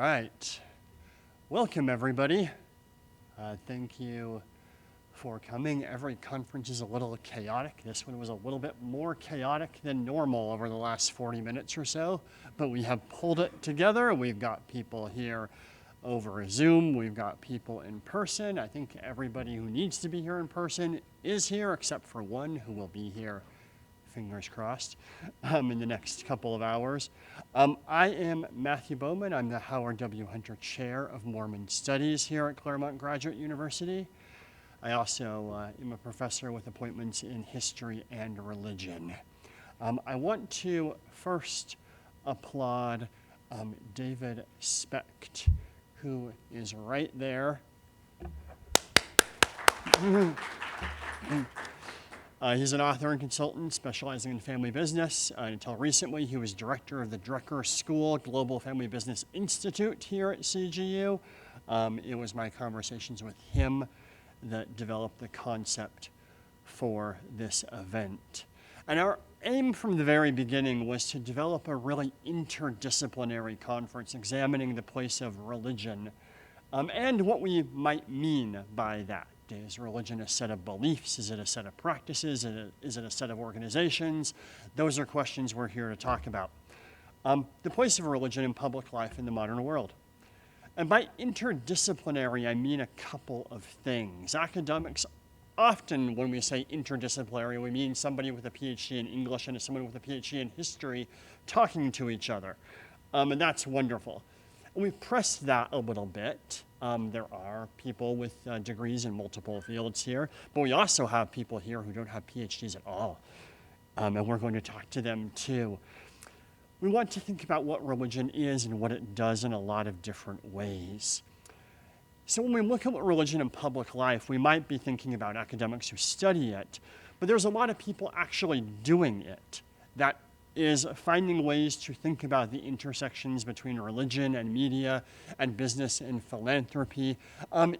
right. Welcome, everybody. Thank you for coming. Every conference is a little chaotic. This one was a little bit more chaotic than normal over the last 40 minutes or so, but we have pulled it together. We've got people here over Zoom. We've got people in person. I think everybody who needs to be here in person is here, except for one who will be here, fingers crossed, in the next couple of hours. I am Matthew Bowman. I'm the Howard W. Hunter Chair of Mormon Studies here at Claremont Graduate University. I also am a professor with appointments in history and religion. I want to first applaud David Specht, who is right there. He's an author and consultant specializing in family business. Until recently, he was director of the Drucker School Global Family Business Institute here at CGU. It was my conversations with him that developed the concept for this event. And our aim from the very beginning was to develop a really interdisciplinary conference examining the place of religion and what we might mean by that. Is religion a set of beliefs? Is it a set of practices? Is it a set of organizations? Those are questions we're here to talk about. The place of religion in public life in the modern world. And by interdisciplinary, I mean a couple of things. Academics often, when we say interdisciplinary, we mean somebody with a PhD in English and someone with a PhD in history talking to each other. And that's wonderful. And we've pressed that a little bit. There are people with degrees in multiple fields here, but we also have people here who don't have PhDs at all. And we're going to talk to them too. We want to think about what religion is and what it does in a lot of different ways. So when we look at what religion in public life, we might be thinking about academics who study it, but there's a lot of people actually doing it. That is finding ways to think about the intersections between religion and media and business and philanthropy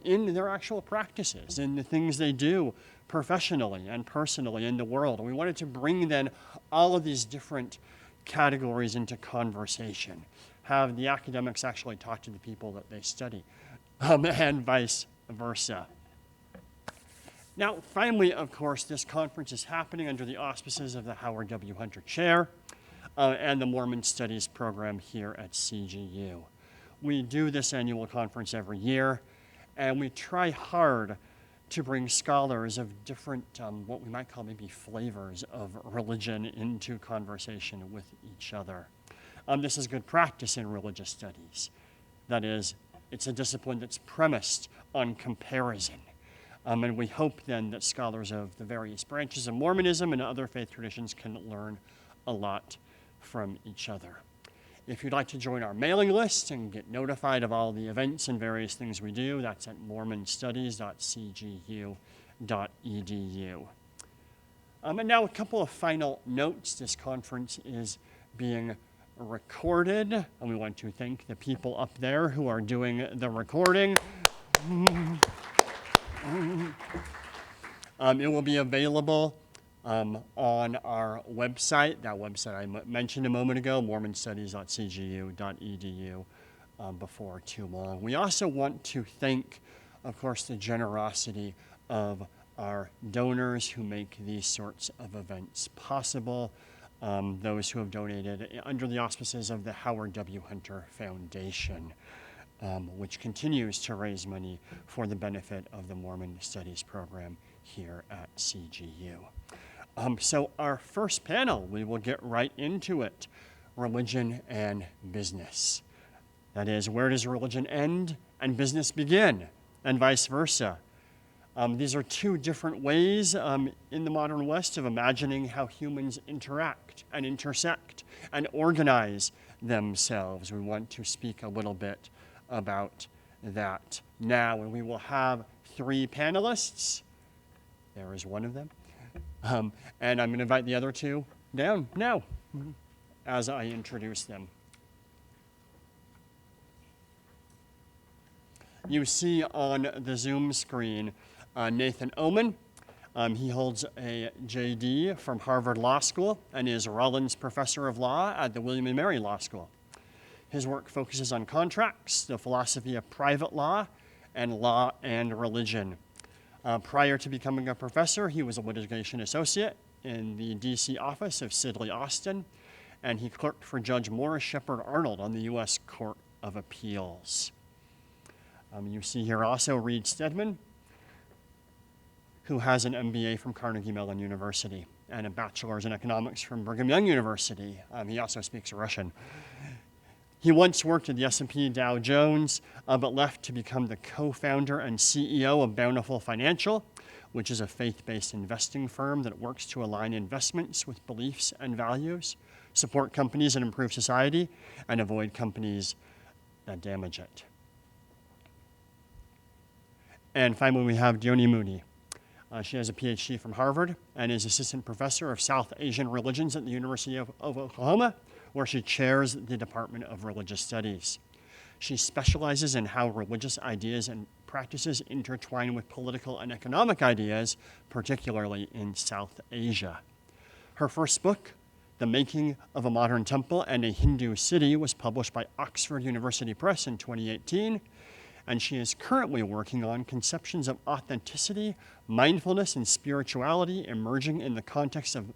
in their actual practices, in the things they do professionally and personally in the world. And we wanted to bring then all of these different categories into conversation, have the academics actually talk to the people that they study, and vice versa. Now, finally, of course, this conference is happening under the auspices of the Howard W. Hunter Chair and the Mormon Studies program here at CGU. We do this annual conference every year, and we try hard to bring scholars of different, what we might call maybe flavors of religion into conversation with each other. This is good practice in religious studies. That is, it's a discipline that's premised on comparison. And we hope then that scholars of the various branches of Mormonism and other faith traditions can learn a lot from each other. If you'd like to join our mailing list and get notified of all the events and various things we do, that's at mormonstudies.cgu.edu. And now a couple of final notes. This conference is being recorded, and we want to thank the people up there who are doing the recording. It will be available on our website, that website I mentioned a moment ago, mormonstudies.cgu.edu, before too long. We also want to thank, of course, the generosity of our donors who make these sorts of events possible, those who have donated under the auspices of the Howard W. Hunter Foundation, which continues to raise money for the benefit of the Mormon Studies program here at CGU. So our first panel, we will get right into it, religion and business. That is, where does religion end and business begin, and vice versa? These are two different ways in the modern West of imagining how humans interact and intersect and organize themselves. We want to speak a little bit about that now, and we will have three panelists. There is one of them. And I'm going to invite the other two down now as I introduce them. You see on the Zoom screen Nathan Oman. He holds a JD from Harvard Law School and is Rollins Professor of Law at the William & Mary Law School. His work focuses on contracts, the philosophy of private law and religion. Prior to becoming a professor, he was a litigation associate in the D.C. office of Sidley Austin, and he clerked for Judge Morris Shepard Arnold on the U.S. Court of Appeals. You see here also Reid Steadman, who has an MBA from Carnegie Mellon University and a bachelor's in economics from Brigham Young University. He also speaks Russian. He once worked at the S&P Dow Jones, but left to become the co-founder and CEO of Bountiful Financial, which is a faith-based investing firm that works to align investments with beliefs and values, support companies that improve society, and avoid companies that damage it. And finally, we have Deonnie Moodie. She has a PhD from Harvard and is assistant professor of South Asian religions at the University of Oklahoma, where she chairs the Department of Religious Studies. She specializes in how religious ideas and practices intertwine with political and economic ideas, particularly in South Asia. Her first book, The Making of a Modern Temple and a Hindu City, was published by Oxford University Press in 2018, and she is currently working on conceptions of authenticity, mindfulness, and spirituality emerging in the context of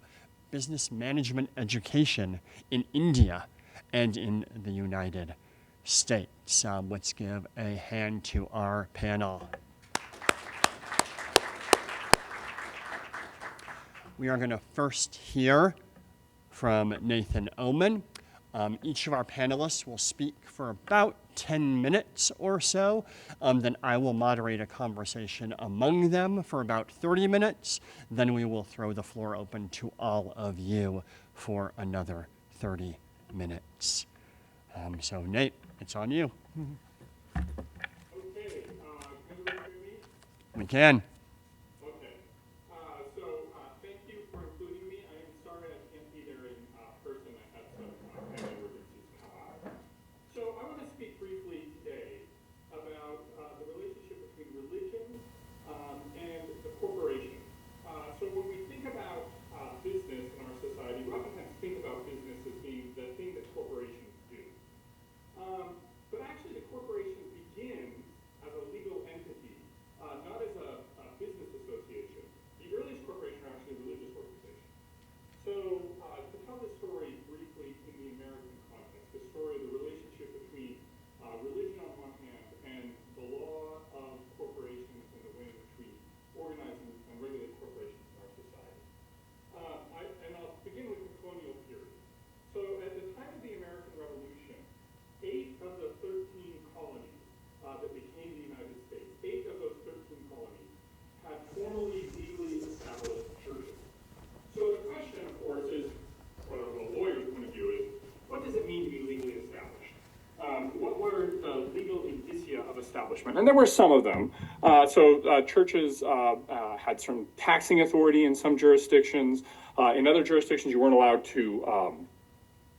business management education in India and in the United States. Let's give a hand to our panel. We are going to first hear from Nathan Oman. Each of our panelists will speak for about 10 minutes or so. Then I will moderate a conversation among them for about 30 minutes. Then we will throw the floor open to all of you for another 30 minutes. So Nate, it's on you. Okay, can you hear me? We can. Okay, so thank you for including me. I am sorry I can't be there in person. I had some family emergencies come up. So I want to speak briefly today about the relationship between religion and the corporation. So when we think about business in our society, we oftentimes think about business as being the thing that corporations do. But actually, the corporation begins as a legal entity, not as a business association. The earliest corporations are actually religious organizations. So to tell this story briefly in the American context, the story of the relationship between religion on one hand and the law of corporations and the way in which we organize and regulate corporations in our society. I'll begin with the colonial period. So at the time of the American Revolution, 8 of the 13 colonies that became the United States, 8 of those 13 colonies had formally, legally established churches. So the question, of course, is, from a lawyer's point of view, is what does it mean to be legally established? What were the legal indicia of establishment? And there were some of them. Churches had some taxing authority in some jurisdictions. In other jurisdictions, you weren't allowed to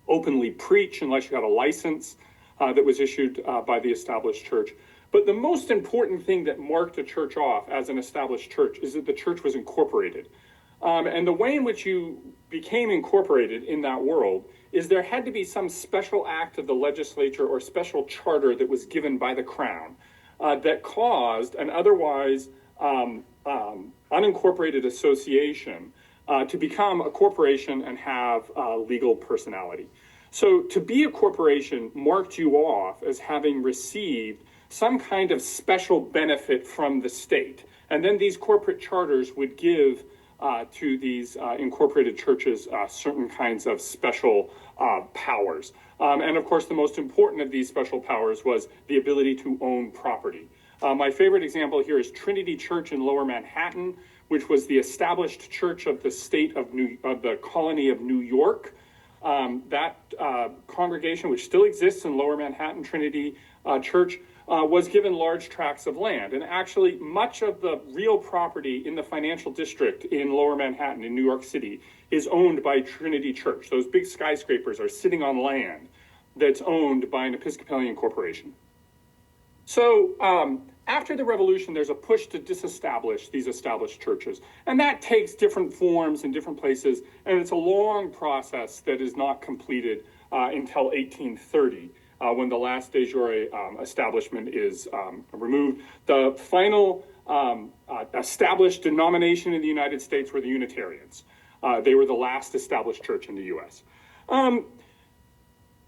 openly preach unless you had a license that was issued by the established church. But the most important thing that marked a church off as an established church is that the church was incorporated. And the way in which you became incorporated in that world is there had to be some special act of the legislature or special charter that was given by the crown that caused an otherwise unincorporated association to become a corporation and have legal personality. So to be a corporation marked you off as having received some kind of special benefit from the state. And then these corporate charters would give to these incorporated churches certain kinds of special powers. And of course, the most important of these special powers was the ability to own property. My favorite example here is Trinity Church in Lower Manhattan, which was the established church of the state of the colony of New York. That congregation, which still exists in Lower Manhattan, Trinity Church, was given large tracts of land. And actually, much of the real property in the financial district in Lower Manhattan in New York City is owned by Trinity Church. Those big skyscrapers are sitting on land that's owned by an Episcopalian corporation. So after the revolution, there's a push to disestablish these established churches. And that takes different forms in different places. And it's a long process that is not completed until 1830. when the last de jure establishment is removed. The final established denomination in the United States were the Unitarians. They were the last established church in the U.S.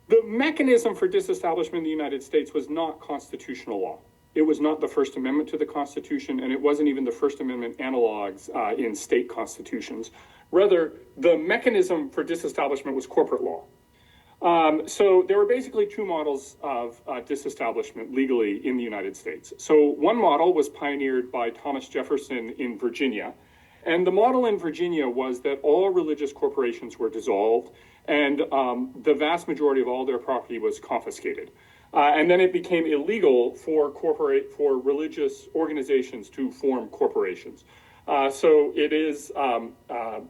The mechanism for disestablishment in the United States was not constitutional law. It was not the First Amendment to the Constitution, and it wasn't even the First Amendment analogs in state constitutions. Rather, the mechanism for disestablishment was corporate law. So there were basically two models of disestablishment legally in the United States. So one model was pioneered by Thomas Jefferson in Virginia. And the model in Virginia was that all religious corporations were dissolved and the vast majority of all their property was confiscated. And then it became illegal for religious organizations to form corporations. So it is,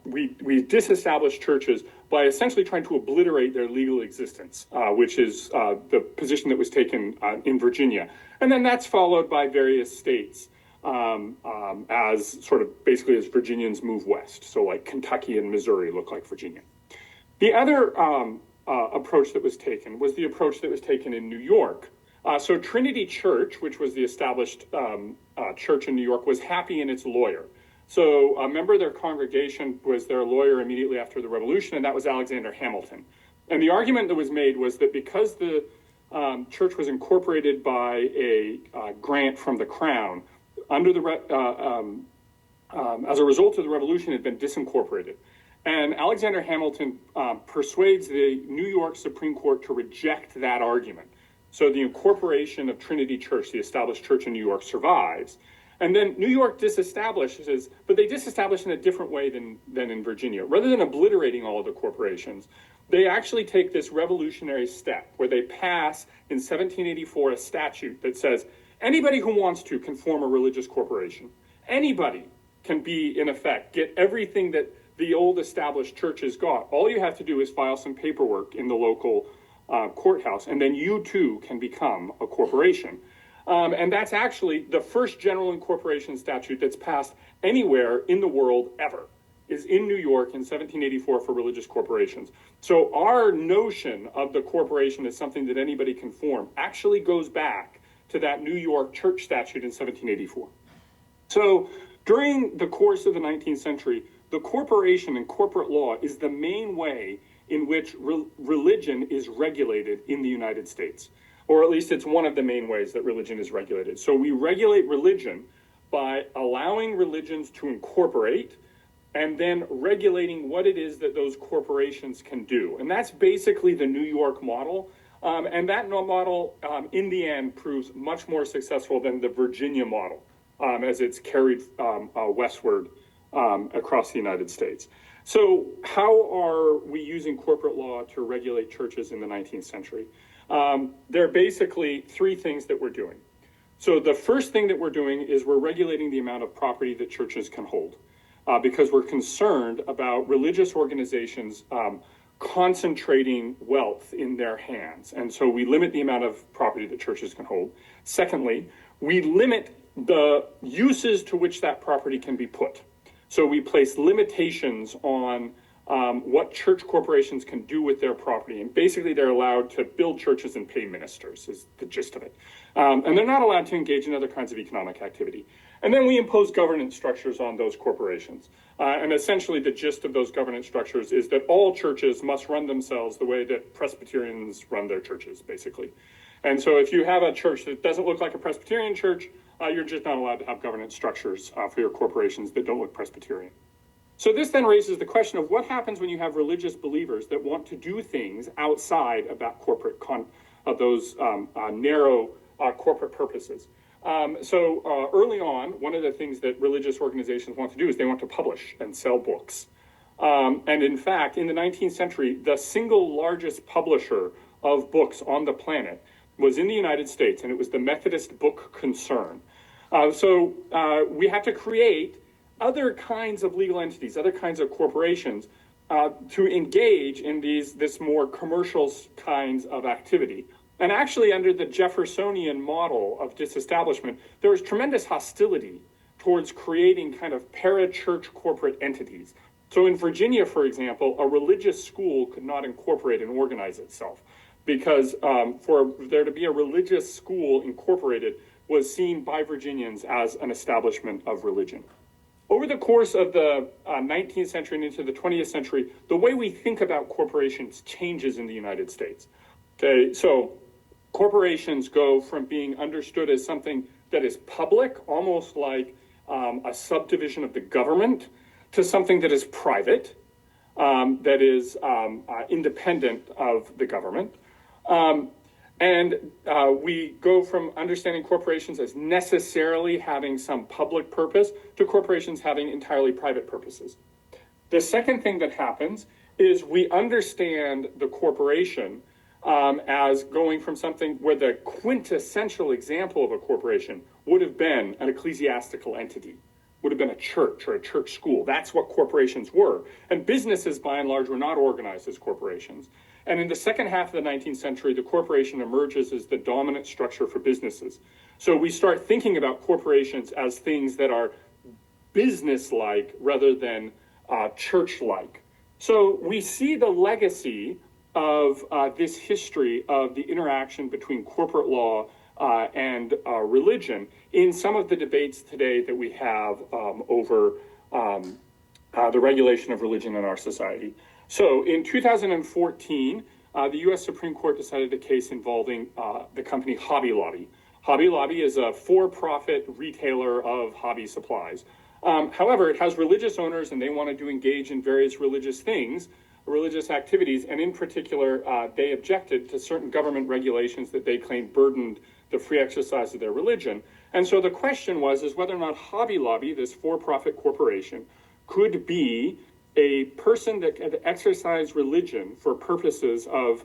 we disestablished churches by essentially trying to obliterate their legal existence, which is the position that was taken in Virginia. And then that's followed by various states as sort of basically as Virginians move west. So like Kentucky and Missouri look like Virginia. The other approach that was taken was the approach that was taken in New York. So Trinity Church, which was the established church in New York, was happy in its lawyer. So a member of their congregation was their lawyer immediately after the Revolution, and that was Alexander Hamilton. And the argument that was made was that because the church was incorporated by a grant from the Crown, under the as a result of the Revolution, it had been disincorporated. And Alexander Hamilton persuades the New York Supreme Court to reject that argument. So the incorporation of Trinity Church, the established church in New York, survives. And then New York disestablishes, but they disestablish in a different way than in Virginia. Rather than obliterating all of the corporations, they actually take this revolutionary step where they pass in 1784 a statute that says anybody who wants to can form a religious corporation. Anybody can be, in effect, get everything that the old established churches got. All you have to do is file some paperwork in the local courthouse, and then you too can become a corporation. And that's actually the first general incorporation statute that's passed anywhere in the world ever, is in New York in 1784 for religious corporations. So our notion of the corporation as something that anybody can form actually goes back to that New York church statute in 1784. So during the course of the 19th century, the corporation and corporate law is the main way in which religion is regulated in the United States. Or at least it's one of the main ways that religion is regulated. So we regulate religion by allowing religions to incorporate and then regulating what it is that those corporations can do. And that's basically the New York model. And that model, in the end, proves much more successful than the Virginia model as it's carried westward across the United States. So how are we using corporate law to regulate churches in the 19th century? There are basically three things that we're doing. So the first thing that we're doing is we're regulating the amount of property that churches can hold because we're concerned about religious organizations concentrating wealth in their hands. And so we limit the amount of property that churches can hold. Secondly, we limit the uses to which that property can be put. So we place limitations on what church corporations can do with their property. And basically they're allowed to build churches and pay ministers is the gist of it. And they're not allowed to engage in other kinds of economic activity. And then we impose governance structures on those corporations. And essentially the gist of those governance structures is that all churches must run themselves the way that Presbyterians run their churches, basically. And so if you have a church that doesn't look like a Presbyterian church, you're just not allowed to have governance structures for your corporations that don't look Presbyterian. So this then raises the question of what happens when you have religious believers that want to do things outside of that those narrow corporate purposes. So early on, one of the things that religious organizations want to do is they want to publish and sell books. And in fact, in the 19th century, the single largest publisher of books on the planet was in the United States, and it was the Methodist Book Concern. So we have to create other kinds of legal entities, other kinds of corporations to engage in this more commercial kinds of activity. And actually, under the Jeffersonian model of disestablishment, there was tremendous hostility towards creating kind of para-church corporate entities. So in Virginia, for example, a religious school could not incorporate and organize itself. because for there to be a religious school incorporated was seen by Virginians as an establishment of religion. Over the course of the 19th century and into the 20th century, the way we think about corporations changes in the United States. Okay, so corporations go from being understood as something that is public, almost like a subdivision of the government, to something that is private, that is independent of the government. We go from understanding corporations as necessarily having some public purpose to corporations having entirely private purposes. The second thing that happens is we understand the corporation as going from something where the quintessential example of a corporation would have been an ecclesiastical entity, would have been a church or a church school. That's what corporations were. And businesses, by and large, were not organized as corporations. And in the second half of the 19th century, the corporation emerges as the dominant structure for businesses. So we start thinking about corporations as things that are business-like rather than church-like. So we see the legacy of this history of the interaction between corporate law and religion in some of the debates today that we have over the regulation of religion in our society. So in 2014, the U.S. Supreme Court decided a case involving the company Hobby Lobby. Hobby Lobby is a for-profit retailer of hobby supplies. However, it has religious owners and they wanted to engage in various religious things, religious activities, and in particular, they objected to certain government regulations that they claimed burdened the free exercise of their religion. And so the question is whether or not Hobby Lobby, this for-profit corporation, could be a person that could exercise religion for purposes of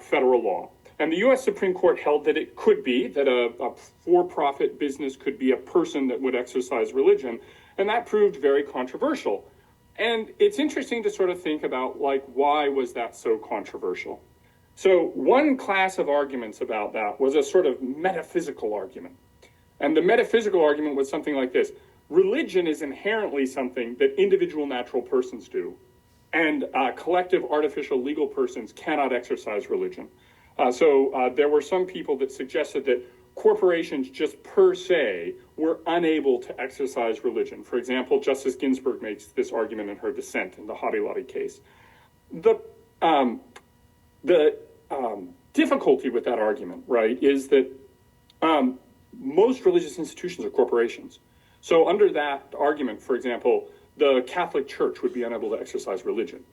federal law. And the U.S. Supreme Court held that it could be, that a for-profit business could be a person that would exercise religion, and that proved very controversial. And it's interesting to sort of think about, like, why was that so controversial? So one class of arguments about that was a sort of metaphysical argument. And the metaphysical argument was something like this: religion is inherently something that individual natural persons do, and collective artificial legal persons cannot exercise religion. So there were some people that suggested that corporations just per se were unable to exercise religion. For example, Justice Ginsburg makes this argument in her dissent in the Hobby Lobby case. The difficulty with that argument, right, is that most religious institutions are corporations. So under that argument, for example, the Catholic Church would be unable to exercise religion,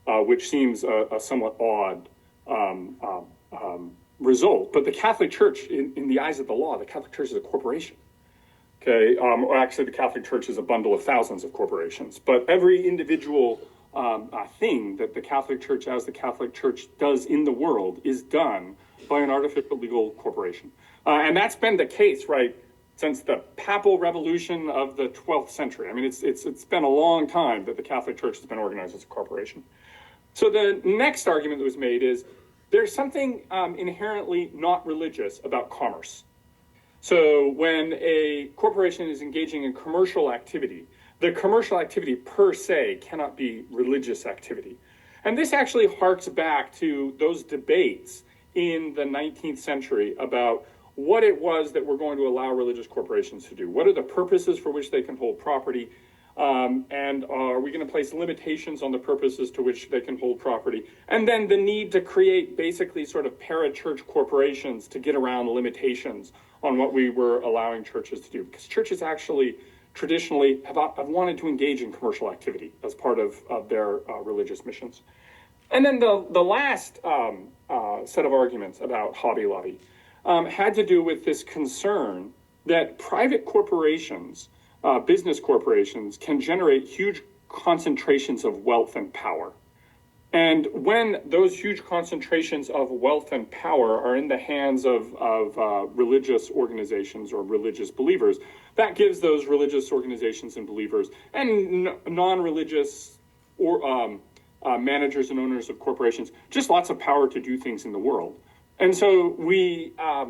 which seems a somewhat odd result. But the Catholic Church, in the eyes of the law, the Catholic Church is a corporation. Okay, or actually the Catholic Church is a bundle of thousands of corporations. But every individual thing that the Catholic Church, as the Catholic Church does in the world, is done by an artificial legal corporation. And that's been the case, right, since the papal revolution of the 12th century. I mean, it's been a long time that the Catholic Church has been organized as a corporation. So the next argument that was made is there's something inherently not religious about commerce. So when a corporation is engaging in commercial activity, the commercial activity per se cannot be religious activity. And this actually harks back to those debates in the 19th century about what it was that we're going to allow religious corporations to do. What are the purposes for which they can hold property? And are we going to place limitations on the purposes to which they can hold property? And then the need to create basically sort of parachurch corporations to get around limitations on what we were allowing churches to do. Because churches actually traditionally have wanted to engage in commercial activity as part of their religious missions. And then the last set of arguments about Hobby Lobby had to do with this concern that private corporations, business corporations, can generate huge concentrations of wealth and power. And when those huge concentrations of wealth and power are in the hands of religious organizations or religious believers, that gives those religious organizations and believers and non-religious or managers and owners of corporations just lots of power to do things in the world. And so we have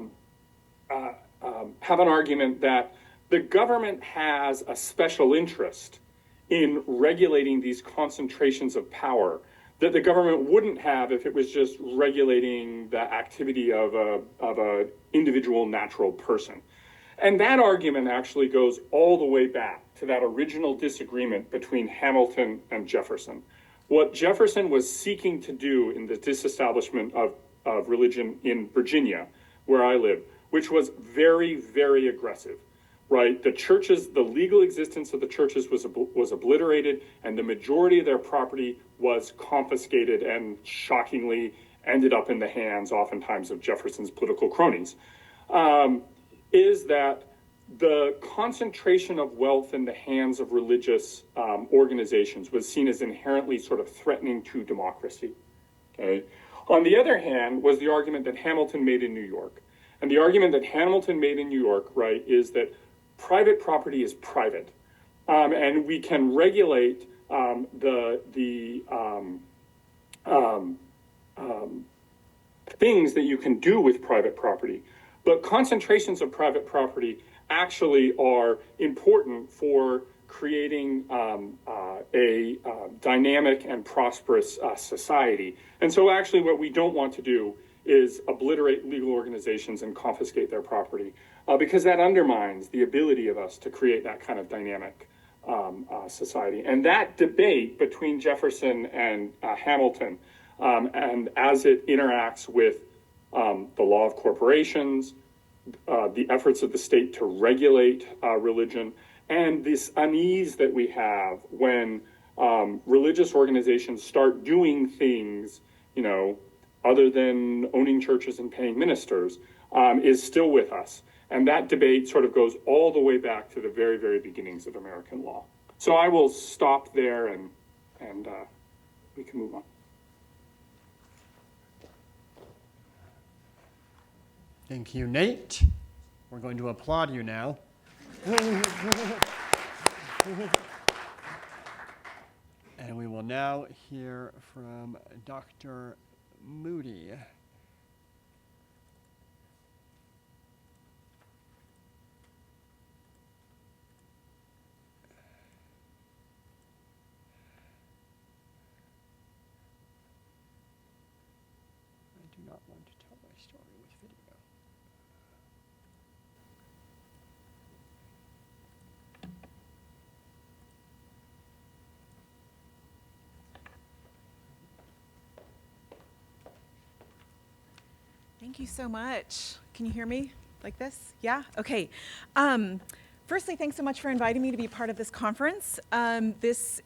an argument that the government has a special interest in regulating these concentrations of power that the government wouldn't have if it was just regulating the activity of a individual natural person. And that argument actually goes all the way back to that original disagreement between Hamilton and Jefferson. What Jefferson was seeking to do in the disestablishment of religion in Virginia, where I live, which was very, very aggressive, right? The churches, the legal existence of the churches was obliterated, and the majority of their property was confiscated and shockingly ended up in the hands, oftentimes, of Jefferson's political cronies. Is that the concentration of wealth in the hands of religious organizations was seen as inherently sort of threatening to democracy. Okay? On the other hand, was the argument that Hamilton made in New York. And the argument that Hamilton made in New York, right, is that private property is private. And we can regulate things that you can do with private property. But concentrations of private property actually are important for creating a dynamic and prosperous society. And so actually what we don't want to do is obliterate legal organizations and confiscate their property, because that undermines the ability of us to create that kind of dynamic society. And that debate between Jefferson and Hamilton, and as it interacts with the law of corporations, the efforts of the state to regulate religion, and this unease that we have when religious organizations start doing things, other than owning churches and paying ministers, is still with us. And that debate sort of goes all the way back to the very, very beginnings of American law. So I will stop there and we can move on. Thank you, Nate. We're going to applaud you now. And we will now hear from Dr. Moodie. I do not want to tell my story with video. Thank you so much. Can you hear me like this? Yeah? Okay. Firstly, thanks so much for inviting me to be part of this conference. What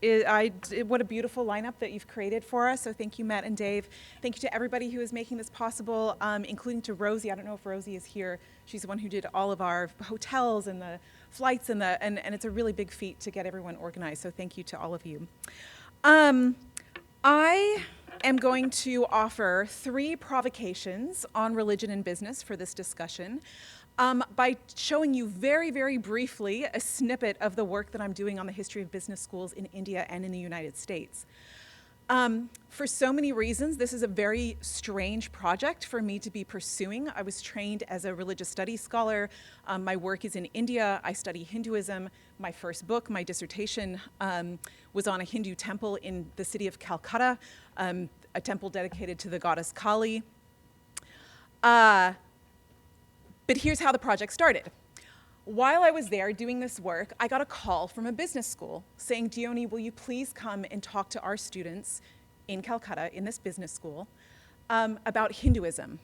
a beautiful lineup that you've created for us. So thank you, Matt and Dave. Thank you to everybody who is making this possible, including to Rosie. I don't know if Rosie is here. She's the one who did all of our hotels and the flights and it's a really big feat to get everyone organized. So thank you to all of you. I am going to offer 3 provocations on religion and business for this discussion. By showing you very, very briefly a snippet of the work that I'm doing on the history of business schools in India and in the United States. For so many reasons, this is a very strange project for me to be pursuing. I was trained as a religious studies scholar. My work is in India. I study Hinduism. My first book, my dissertation, was on a Hindu temple in the city of Calcutta, a temple dedicated to the goddess Kali. But here's how the project started. While I was there doing this work, I got a call from a business school saying, Deonnie, will you please come and talk to our students in Calcutta, in this business school, about Hinduism?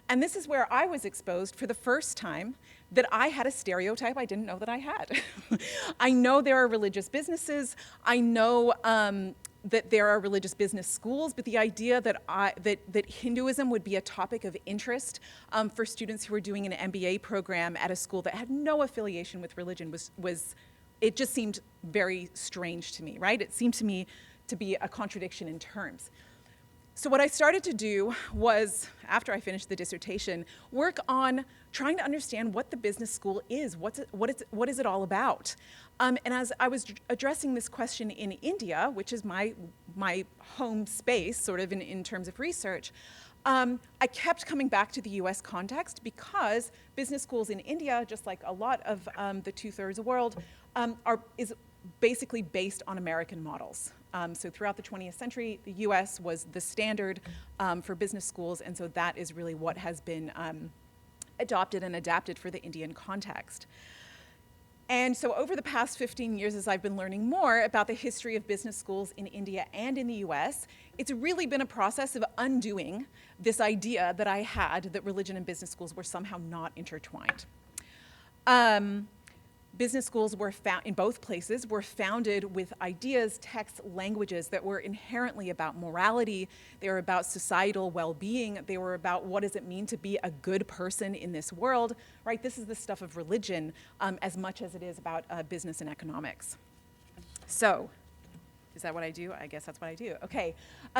And this is where I was exposed for the first time that I had a stereotype I didn't know that I had. I know there are religious businesses. I know that there are religious business schools, but the idea that Hinduism would be a topic of interest for students who were doing an MBA program at a school that had no affiliation with religion it just seemed very strange to me, right? It seemed to me to be a contradiction in terms. So what I started to do was, after I finished the dissertation, work on trying to understand what the business school is, what is it all about? And as I was addressing this question in India, which is my home space, sort of in terms of research, I kept coming back to the US context because business schools in India, just like a lot of the 2/3 of the world, is basically based on American models. So throughout the 20th century, the US was the standard for business schools, and so that is really what has been adopted and adapted for the Indian context. And so over the past 15 years, as I've been learning more about the history of business schools in India and in the US, it's really been a process of undoing this idea that I had that religion and business schools were somehow not intertwined. Business schools were in both places were founded with ideas, texts, languages that were inherently about morality. They were about societal well-being. They were about what does it mean to be a good person in this world, right? This is the stuff of religion as much as it is about business and economics. So, is that what I do? I guess that's what I do. Okay,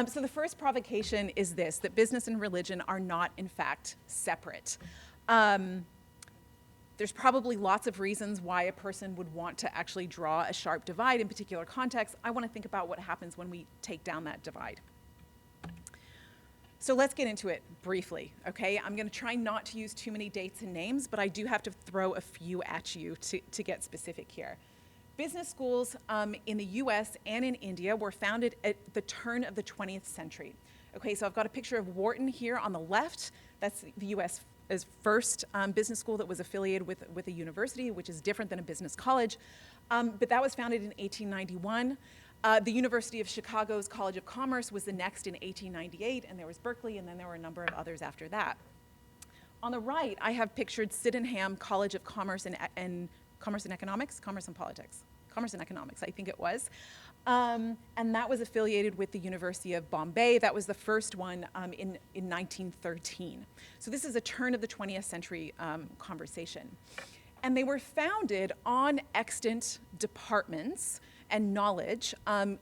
so the first provocation is this, that business and religion are not, in fact, separate. There's probably lots of reasons why a person would want to actually draw a sharp divide in particular contexts. I want to think about what happens when we take down that divide. So let's get into it briefly, okay? I'm going to try not to use too many dates and names, but I do have to throw a few at you to get specific here. Business schools in the US and in India were founded at the turn of the 20th century. Okay, so I've got a picture of Wharton here on the left. That's the US as first business school that was affiliated with a university, which is different than a business college. But that was founded in 1891. The University of Chicago's College of Commerce was the next in 1898, and there was Berkeley, and then there were a number of others after that. On the right, I have pictured Sydenham College of Commerce and Commerce and Economics, Commerce and Politics, Commerce and Economics, I think it was. And that was affiliated with the University of Bombay. That was the first one in 1913. So this is a turn of the 20th century conversation. And they were founded on extant departments and knowledge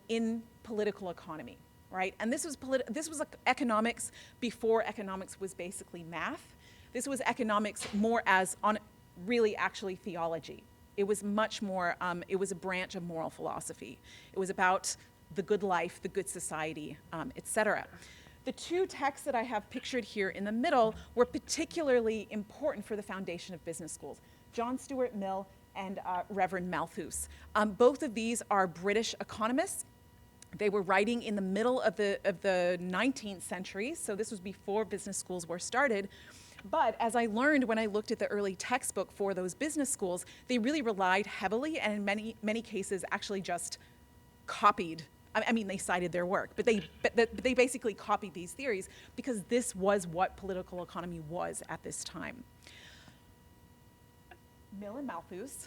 in political economy, right? And this was like economics before economics was basically math. This was economics more as on really actually theology. It was much more, it was a branch of moral philosophy. It was about the good life, the good society, et cetera. The two texts that I have pictured here in the middle were particularly important for the foundation of business schools. John Stuart Mill and Reverend Malthus. Both of these are British economists. They were writing in the middle of the 19th century, so this was before business schools were started. But as I learned when I looked at the early textbook for those business schools, they really relied heavily and in many cases actually just copied. I mean, they cited their work, but they basically copied these theories because this was what political economy was at this time. Mill and Malthus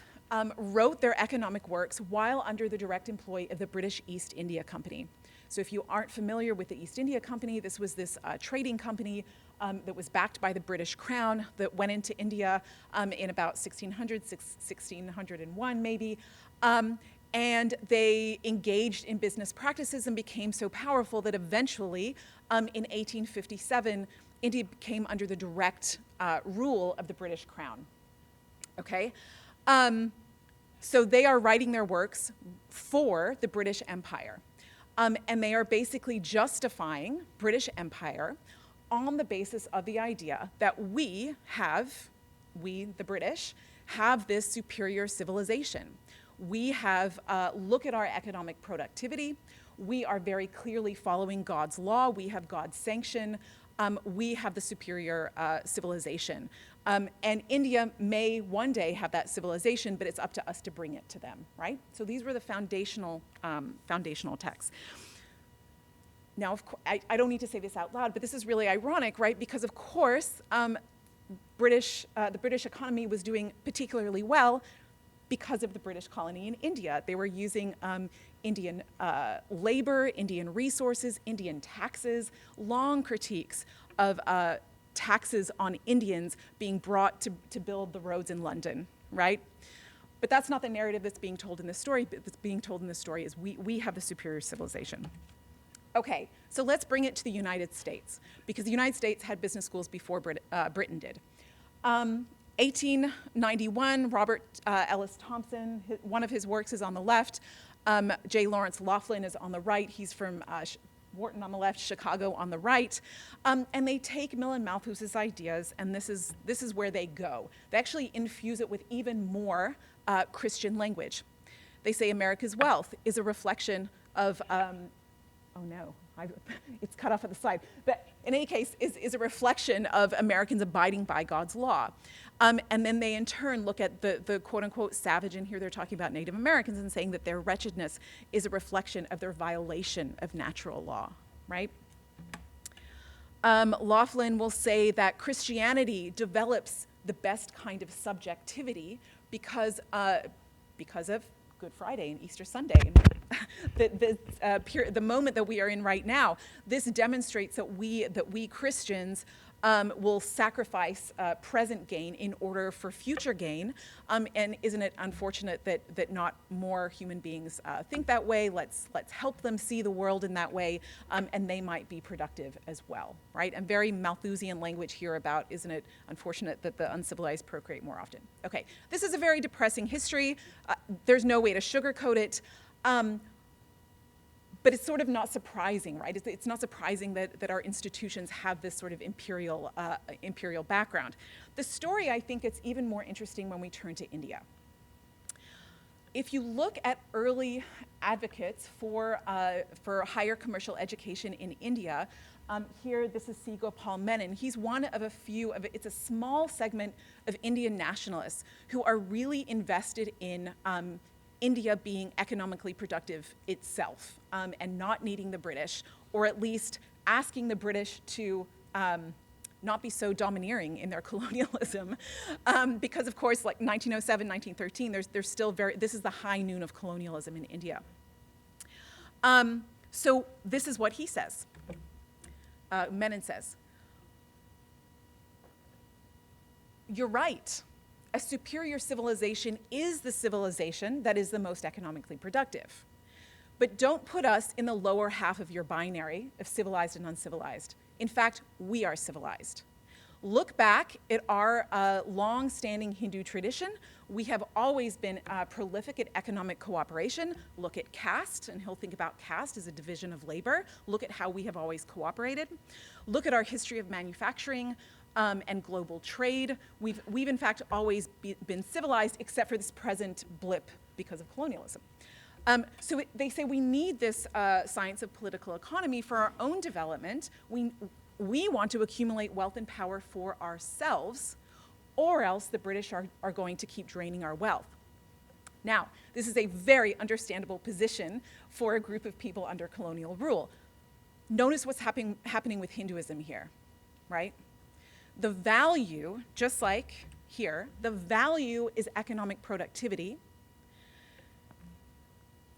wrote their economic works while under the direct employ of the British East India Company. So if you aren't familiar with the East India Company, this was this trading company that was backed by the British Crown that went into India in about 1600, 1601 maybe. And they engaged in business practices and became so powerful that eventually, in 1857, India came under the direct rule of the British Crown. Okay? So they are writing their works for the British Empire. And they are basically justifying British Empire on the basis of the idea that we, the British, have this superior civilization. We have, look at our economic productivity. We are very clearly following God's law. We have God's sanction. We have the superior civilization. And India may one day have that civilization, but it's up to us to bring it to them, right? So these were the foundational texts. Now, I don't need to say this out loud, but this is really ironic, right? Because of course, the British economy was doing particularly well because of the British colony in India. They were using Indian labor, Indian resources, Indian taxes, long critiques of taxes on Indians being brought to build the roads in London, right? But that's not the narrative that's being told in this story. What's being told in this story is we have the superior civilization. Okay, so let's bring it to the United States, because the United States had business schools before Britain did. 1891, Robert Ellis Thompson, one of his works is on the left. J. Lawrence Laughlin is on the right. He's from Wharton on the left, Chicago on the right. And they take Mill and Malthus's ideas, and this is where they go. They actually infuse it with even more Christian language. They say America's wealth is a reflection of oh no, it's cut off at the side. But in any case, is a reflection of Americans abiding by God's law. And then they in turn look at the quote unquote savage, and here they're talking about Native Americans and saying that their wretchedness is a reflection of their violation of natural law, right? Laughlin will say that Christianity develops the best kind of subjectivity because of Good Friday and Easter Sunday. The moment that we are in right now, this demonstrates that we Christians will sacrifice present gain in order for future gain. And isn't it unfortunate that not more human beings think that way? Let's help them see the world in that way, and they might be productive as well, right? And very Malthusian language here about, isn't it unfortunate that the uncivilized procreate more often? Okay, this is a very depressing history. There's no way to sugarcoat it. But it's sort of not surprising, right? It's not surprising that our institutions have this sort of imperial background. The story, I think, it's even more interesting when we turn to India. If you look at early advocates for higher commercial education in India, here, this is C. Gopal Menon. He's one of a few, it's a small segment of Indian nationalists who are really invested in India being economically productive itself and not needing the British, or at least asking the British to not be so domineering in their colonialism. Because of course, like 1907, 1913, there's still this is the high noon of colonialism in India. So this is what he says. Menon says, "You're right. A superior civilization is the civilization that is the most economically productive. But don't put us in the lower half of your binary of civilized and uncivilized. In fact, we are civilized. Look back at our long-standing Hindu tradition. We have always been prolific at economic cooperation. Look at caste," and he'll think about caste as a division of labor. Look at how we have always cooperated. Look at our history of manufacturing and global trade. We've in fact always been civilized, except for this present blip because of colonialism. So they say we need this science of political economy for our own development. We want to accumulate wealth and power for ourselves, or else the British are going to keep draining our wealth. Now, this is a very understandable position for a group of people under colonial rule. Notice what's happening with Hinduism here, right? The value, just like here, the value is economic productivity.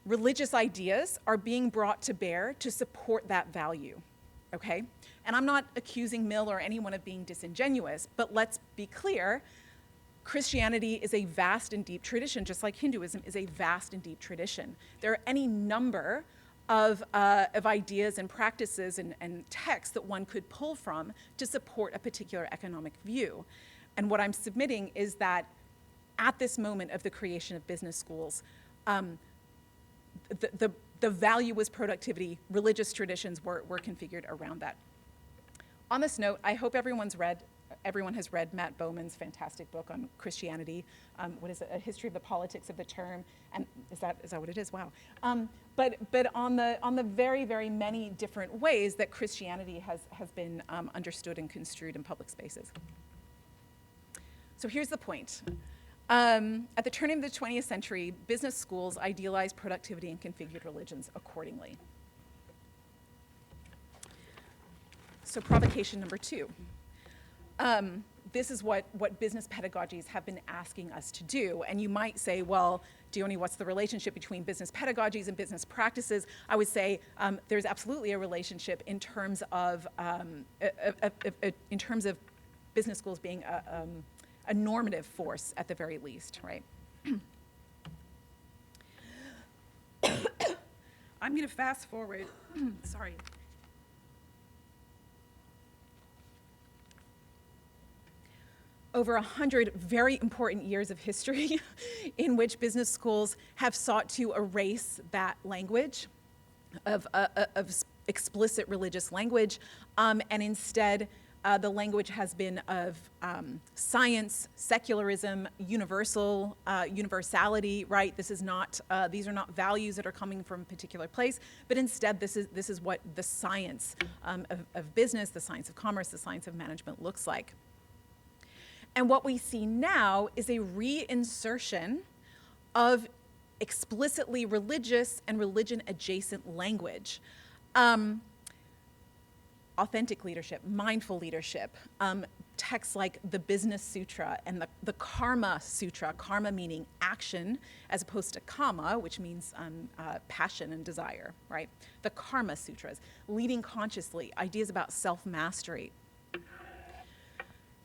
Religious ideas are being brought to bear to support that value, okay? And I'm not accusing Mill or anyone of being disingenuous, but let's be clear, Christianity is a vast and deep tradition, just like Hinduism is a vast and deep tradition. There are any number of ideas and practices and texts that one could pull from to support a particular economic view. And what I'm submitting is that at this moment of the creation of business schools, the value was productivity. Religious traditions were configured around that. On this note, I hope everyone has read Matt Bowman's fantastic book on Christianity. What is it? A History of the Politics of the Term. And is that what it is? Wow. But on the very, very many different ways that Christianity has been understood and construed in public spaces. So here's the point. At the turn of the 20th century, business schools idealized productivity and configured religions accordingly. So provocation number 2. This is what business pedagogies have been asking us to do. And you might say, well, Deonnie, what's the relationship between business pedagogies and business practices? I would say there's absolutely a relationship in terms of business schools being a normative force at the very least, right? I'm going to fast forward. Sorry. Over 100 very important years of history in which business schools have sought to erase that language of explicit religious language and instead the language has been of science, secularism, universality, right? This is not, these are not values that are coming from a particular place, but instead this is what the science of business, the science of commerce, the science of management looks like. And what we see now is a reinsertion of explicitly religious and religion-adjacent language. Authentic leadership, mindful leadership, texts like the Business Sutra and the Karma Sutra, karma meaning action, as opposed to kama, which means passion and desire, right? The Karma Sutras, leading consciously, ideas about self-mastery.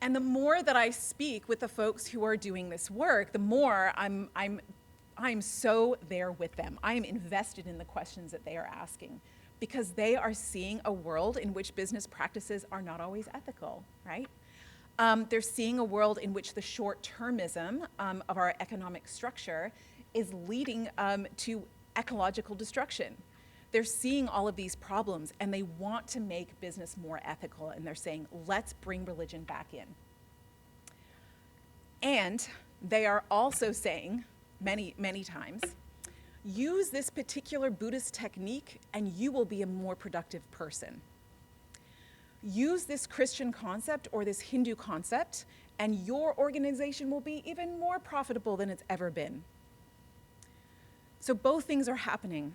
And the more that I speak with the folks who are doing this work, the more I'm so there with them. I am invested in the questions that they are asking, because they are seeing a world in which business practices are not always ethical, right? They're seeing a world in which the short-termism of our economic structure is leading to ecological destruction. They're seeing all of these problems, and they want to make business more ethical, and they're saying, let's bring religion back in. And they are also saying, many, many times, use this particular Buddhist technique and you will be a more productive person. Use this Christian concept or this Hindu concept and your organization will be even more profitable than it's ever been. So both things are happening.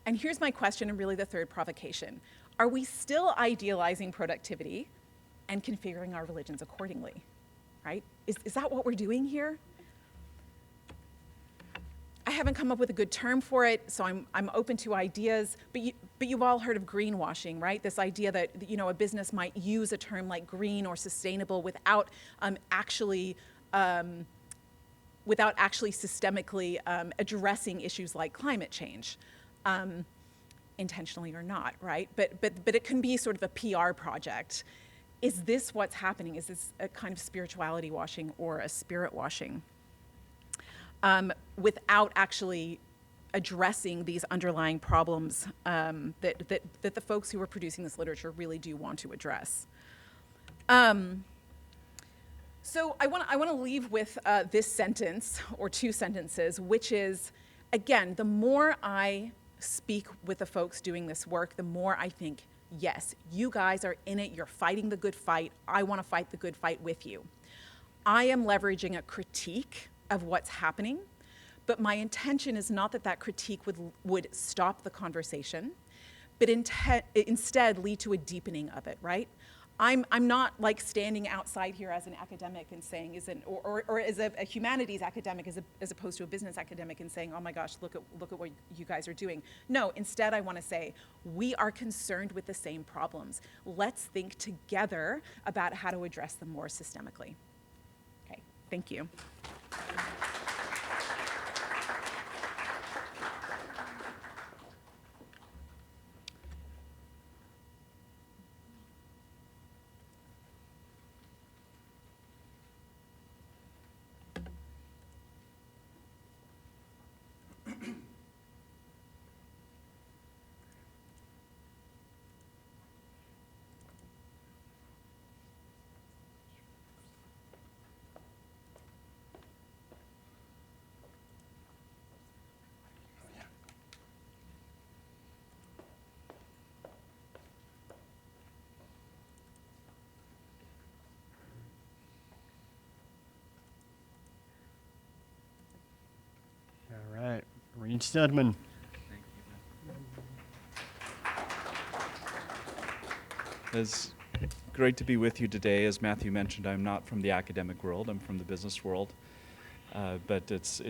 And here's my question, and really the third provocation. Are we still idealizing productivity and configuring our religions accordingly, right? Is that what we're doing here? I haven't come up with a good term for it, so I'm open to ideas, but you've all heard of greenwashing, right? This idea that, you know, a business might use a term like green or sustainable without actually systemically addressing issues like climate change, intentionally or not, right? But it can be sort of a PR project. Is this what's happening? Is this a kind of spirituality washing or a spirit washing? Without actually addressing these underlying problems that the folks who are producing this literature really do want to address. So I want to leave with this sentence, or two sentences, which is, again, the more I speak with the folks doing this work, the more I think, yes, you guys are in it, you're fighting the good fight, I want to fight the good fight with you. I am leveraging a critique of what's happening, but my intention is not that critique would stop the conversation, but instead lead to a deepening of it, right? I'm not like standing outside here as an academic and saying, or as a humanities academic as opposed to a business academic and saying, oh my gosh, look at what you guys are doing. No, instead I want to say, we are concerned with the same problems. Let's think together about how to address them more systemically. Okay, thank you. All right, Reid Steadman. It's great to be with you today. As Matthew mentioned, I'm not from the academic world, I'm from the business world. But it's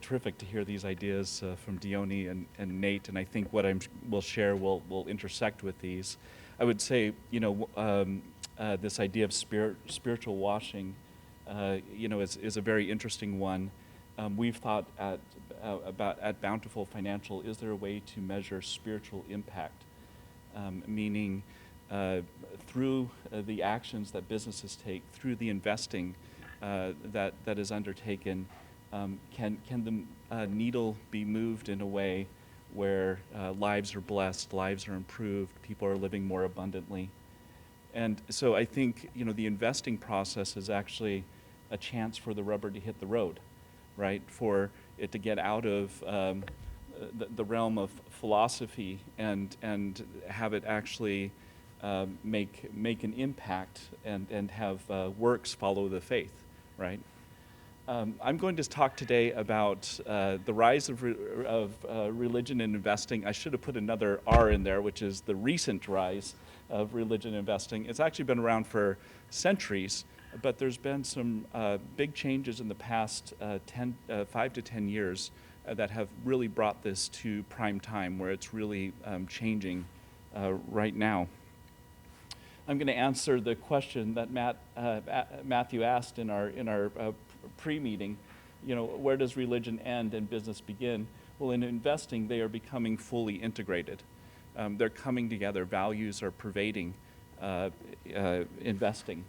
terrific to hear these ideas from Deonnie and Nate, and I think what we'll share will intersect with these. I would say, this idea of spiritual washing, is a very interesting one. We've thought at Bountiful Financial, is there a way to measure spiritual impact? Meaning through the actions that businesses take, through the investing that is undertaken, can the needle be moved in a way where lives are blessed, lives are improved, people are living more abundantly? And so I think, the investing process is actually a chance for the rubber to hit the road, right? For it to get out of the realm of philosophy and have it actually make an impact and have works follow the faith, right? I'm going to talk today about the rise of religion and investing. I should have put another R in there, which is the recent rise of religion and investing. It's actually been around for centuries, but there's been some big changes in the past 5 to 10 years that have really brought this to prime time, where it's really changing right now. I'm going to answer the question that Matthew asked in our pre-meeting. Where does religion end and business begin? Well, in investing, they are becoming fully integrated. They're coming together. Values are pervading investing.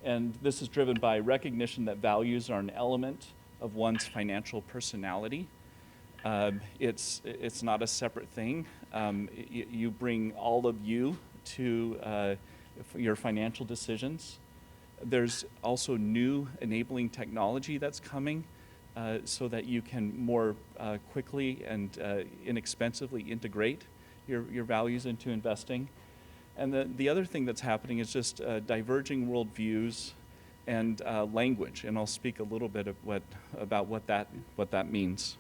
And this is driven by recognition that values are an element of one's financial personality. It's not a separate thing. You bring all of you to your financial decisions. There's also new enabling technology that's coming so that you can more quickly and inexpensively integrate your values into investing. And the other thing that's happening is just diverging worldviews and language, and I'll speak a little bit about what that means.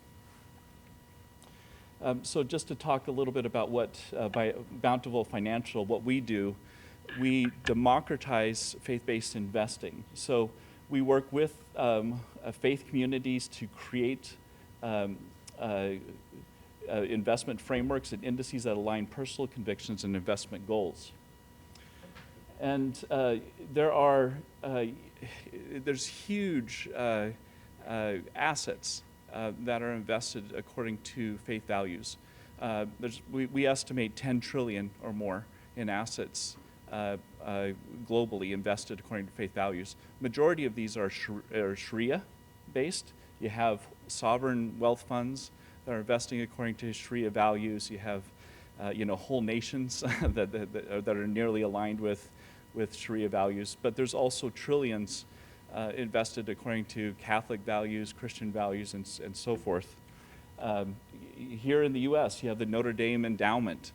So just to talk a little bit about what by Bountiful Financial, what we do, we democratize faith-based investing. So we work with faith communities to create investment frameworks and indices that align personal convictions and investment goals. And there's huge assets that are invested according to faith values. We estimate 10 trillion or more in assets globally invested according to faith values. Majority of these are Sharia based. You have sovereign wealth funds that are investing according to Sharia values. You have whole nations that are nearly aligned with Sharia values. But there's also trillions invested according to Catholic values, Christian values, and so forth. Here in the U.S., you have the Notre Dame Endowment.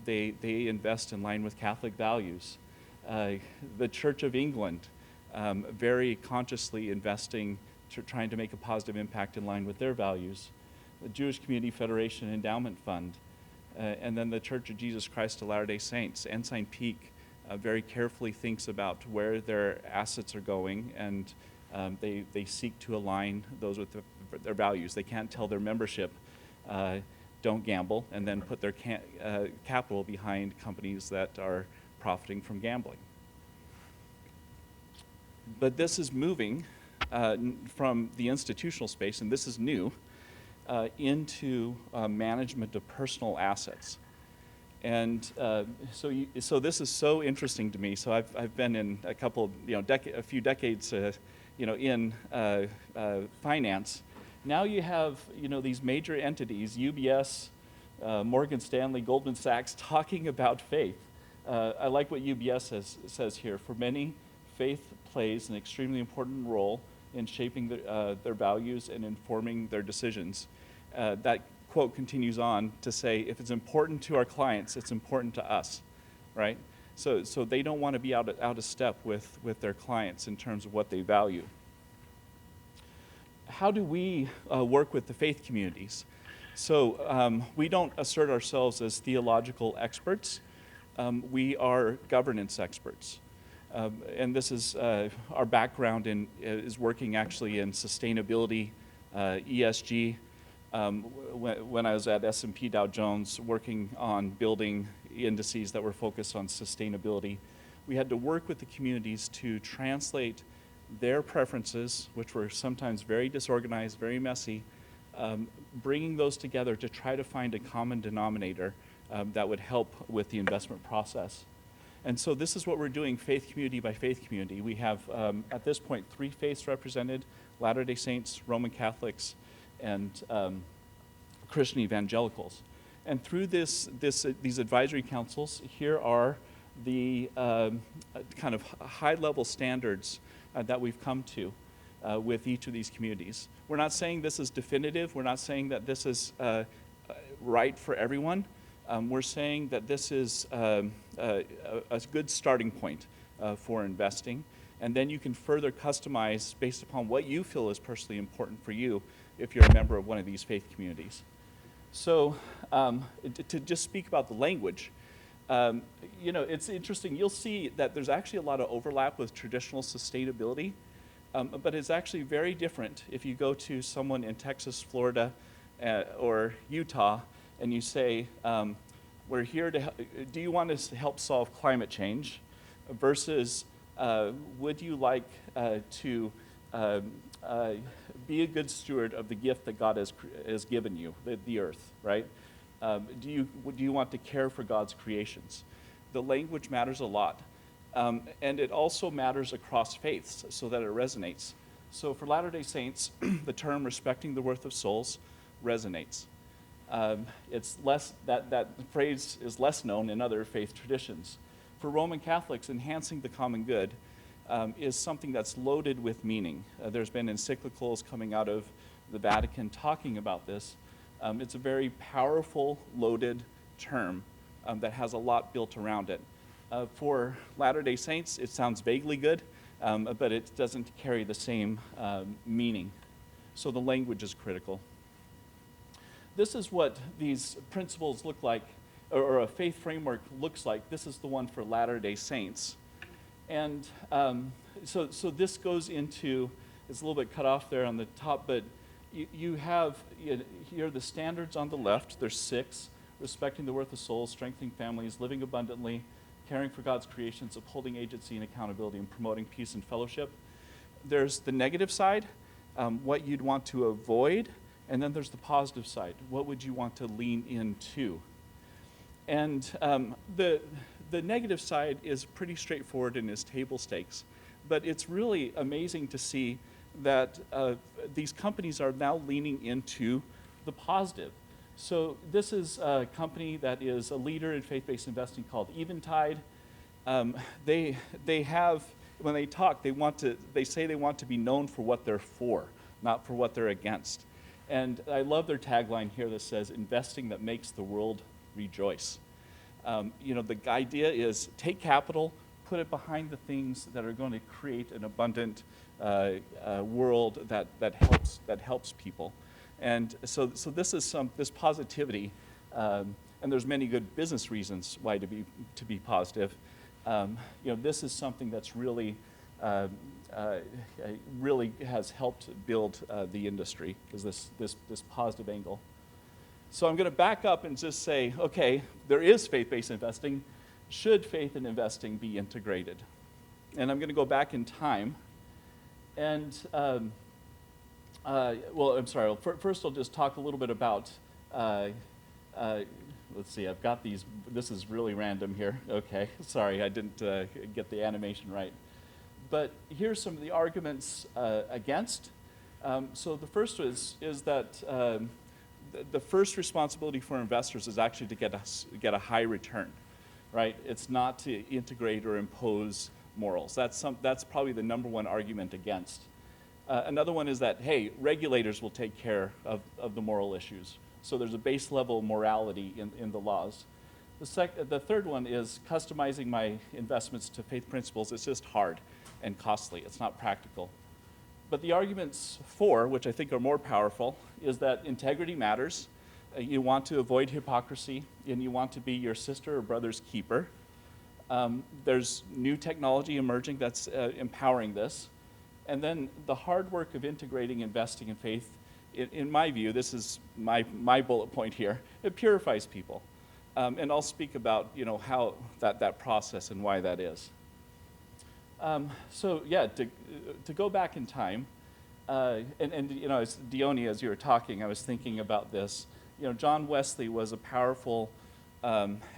They invest in line with Catholic values. The Church of England, very consciously investing, trying to make a positive impact in line with their values. The Jewish Community Federation Endowment Fund, and then the Church of Jesus Christ of Latter-day Saints, Ensign Peak, very carefully thinks about where their assets are going, and they seek to align those with their values. They can't tell their membership, don't gamble, and then put their capital behind companies that are profiting from gambling. But this is moving from the institutional space, and this is new, into management of personal assets. And so this is so interesting to me. So I've been in a few decades, in finance. Now you have these major entities, UBS, Morgan Stanley, Goldman Sachs, talking about faith. I like what UBS says here. For many, faith plays an extremely important role in shaping their values and informing their decisions. That quote continues on to say, if it's important to our clients, it's important to us, right? So they don't want to be out of step with their clients in terms of what they value. How do we work with the faith communities? So we don't assert ourselves as theological experts. We are governance experts. And this is our background is working actually in sustainability, ESG. When I was at S&P Dow Jones working on building indices that were focused on sustainability, we had to work with the communities to translate their preferences, which were sometimes very disorganized, very messy, bringing those together to try to find a common denominator that would help with the investment process. And so this is what we're doing, faith community by faith community. We have, at this point, 3 faiths represented: Latter-day Saints, Roman Catholics, and Christian evangelicals. And through these advisory councils, here are the kind of high-level standards that we've come to with each of these communities. We're not saying this is definitive. We're not saying that this is right for everyone. We're saying that this is a good starting point for investing. And then you can further customize based upon what you feel is personally important for you if you're a member of one of these faith communities. So to just speak about the language, it's interesting. You'll see that there's actually a lot of overlap with traditional sustainability, but it's actually very different if you go to someone in Texas, Florida, or Utah, and you say, we're here to, do you want us to help solve climate change, versus would you like to be a good steward of the gift that God has given you, the earth, right? Do you want to care for God's creations? The language matters a lot. And it also matters across faiths so that it resonates. So for Latter-day Saints, the term respecting the worth of souls resonates. It's less, that phrase is less known in other faith traditions. For Roman Catholics, enhancing the common good is something that's loaded with meaning. There's been encyclicals coming out of the Vatican talking about this. It's a very powerful, loaded term that has a lot built around it. For Latter-day Saints, it sounds vaguely good, but it doesn't carry the same meaning. So the language is critical. This is what these principles look like, or a faith framework looks like. This is the one for Latter-day Saints. And so this goes into, it's a little bit cut off there on the top, but you have here the standards on the left. There's 6: respecting the worth of souls, strengthening families, living abundantly, caring for God's creations, upholding agency and accountability, and promoting peace and fellowship. There's the negative side, what you'd want to avoid, and then there's the positive side. What would you want to lean into? And the negative side is pretty straightforward and is table stakes, but it's really amazing to see that these companies are now leaning into the positive. So this is a company that is a leader in faith-based investing called Eventide. They have, when they talk, they say they want to be known for what they're for, not for what they're against. And I love their tagline here that says, investing that makes the world rejoice. The idea is take capital, put it behind the things that are going to create an abundant world that helps people. And so this is this positivity, and there's many good business reasons why to be positive. This is something that's really has helped build the industry, is this positive angle. So I'm going to back up and just say, okay, there is faith-based investing. Should faith and investing be integrated? And I'm going to go back in time. And, first I'll just talk a little bit about, let's see, I've got these, this is really random here. Okay, sorry, I didn't get the animation right. But here's some of the arguments against. So the first is that the first responsibility for investors is actually to get a high return, right? It's not to integrate or impose morals. That's probably the number one argument against. Another one is that, hey, regulators will take care of the moral issues. So there's a base level morality in the laws. The third one is customizing my investments to faith principles. It's just hard and costly. It's not practical. But the arguments for, which I think are more powerful, is that integrity matters. You want to avoid hypocrisy, and you want to be your sister or brother's keeper. There's new technology emerging that's empowering this. And then the hard work of integrating investing in faith, in my view, this is my bullet point here, it purifies people. And I'll speak about how that process and why that is. To go back in time, as Deonnie, as you were talking, I was thinking about this. John Wesley was a powerful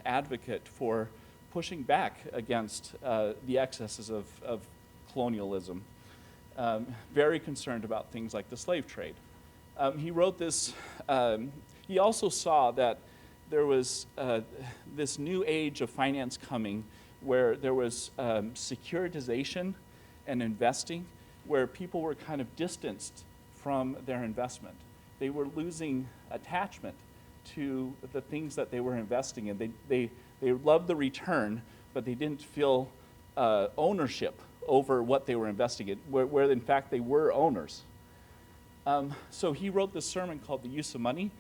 advocate for pushing back against the excesses of colonialism. Very concerned about things like the slave trade. He wrote this. He also saw that there was this new age of finance coming where there was securitization and investing, where people were kind of distanced from their investment. They were losing attachment to the things that they were investing in. They loved the return, but they didn't feel ownership over what they were investing in, where in fact they were owners. So he wrote this sermon called The Use of Money.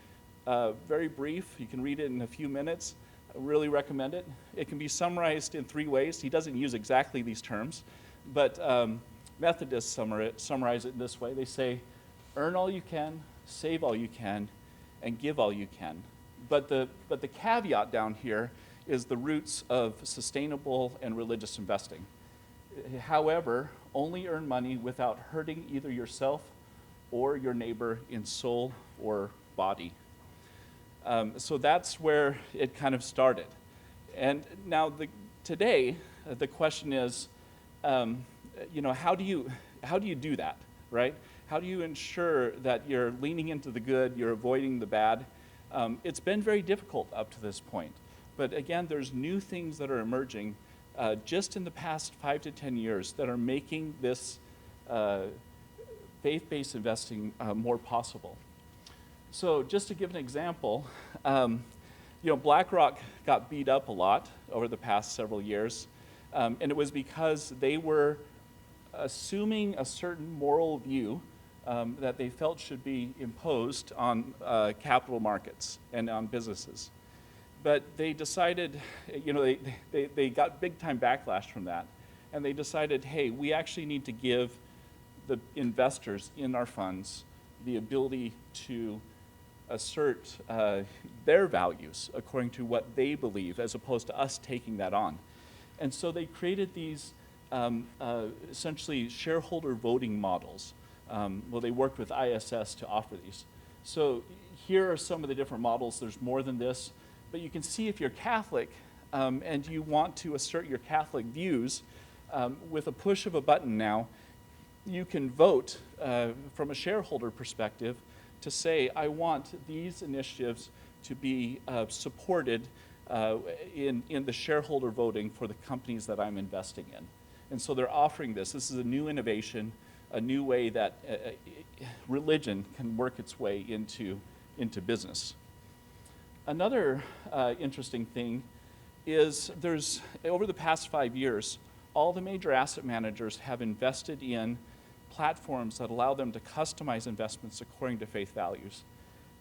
Very brief. You can read it in a few minutes. I really recommend it. It can be summarized in 3 ways. He doesn't use exactly these terms, but Methodists summarize it in this way. They say, earn all you can, save all you can, and give all you can. But the caveat down here is the roots of sustainable and religious investing. However, only earn money without hurting either yourself or your neighbor in soul or body. So that's where it kind of started. And now today, the question is, how do you do that, right? How do you ensure that you're leaning into the good, you're avoiding the bad? It's been very difficult up to this point. But again, there's new things that are emerging just in the past 5 to 10 years that are making this faith-based investing more possible. So just to give an example, BlackRock got beat up a lot over the past several years, and it was because they were assuming a certain moral view that they felt should be imposed on capital markets and on businesses. But they decided, they got big time backlash from that, and they decided, hey, we actually need to give the investors in our funds the ability to assert their values according to what they believe, as opposed to us taking that on. And so they created these essentially shareholder voting models. They worked with ISS to offer these. So here are some of the different models. There's more than this. But you can see if you're Catholic and you want to assert your Catholic views, with a push of a button now, you can vote from a shareholder perspective to say, I want these initiatives to be supported in the shareholder voting for the companies that I'm investing in. And so they're offering this. This is a new innovation, a new way that religion can work its way into business. Another interesting thing is over the past 5 years, all the major asset managers have invested in platforms that allow them to customize investments according to faith values.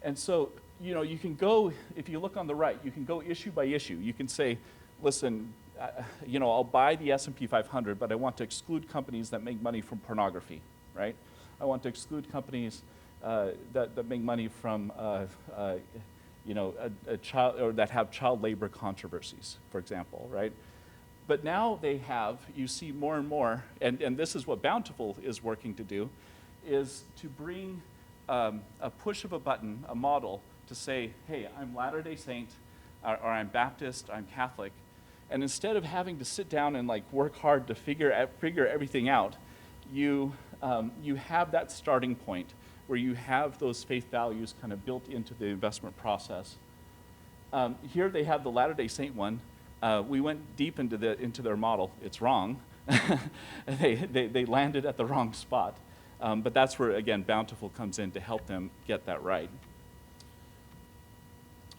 And so, you can go, if you look on the right, you can go issue by issue. You can say, listen, I'll buy the S&P 500, but I want to exclude companies that make money from pornography, right? I want to exclude companies that make money from a child, or that have child labor controversies, for example, right? But now you see more and more, and this is what Bountiful is working to do, is to bring a push of a button, a model, to say, hey, I'm Latter-day Saint, or I'm Baptist, I'm Catholic, and instead of having to sit down and work hard to figure everything out, you have that starting point where you have those faith values kind of built into the investment process. Here they have the Latter-day Saint one. We went deep into their model. It's wrong. They landed at the wrong spot. But that's where, again, Bountiful comes in to help them get that right.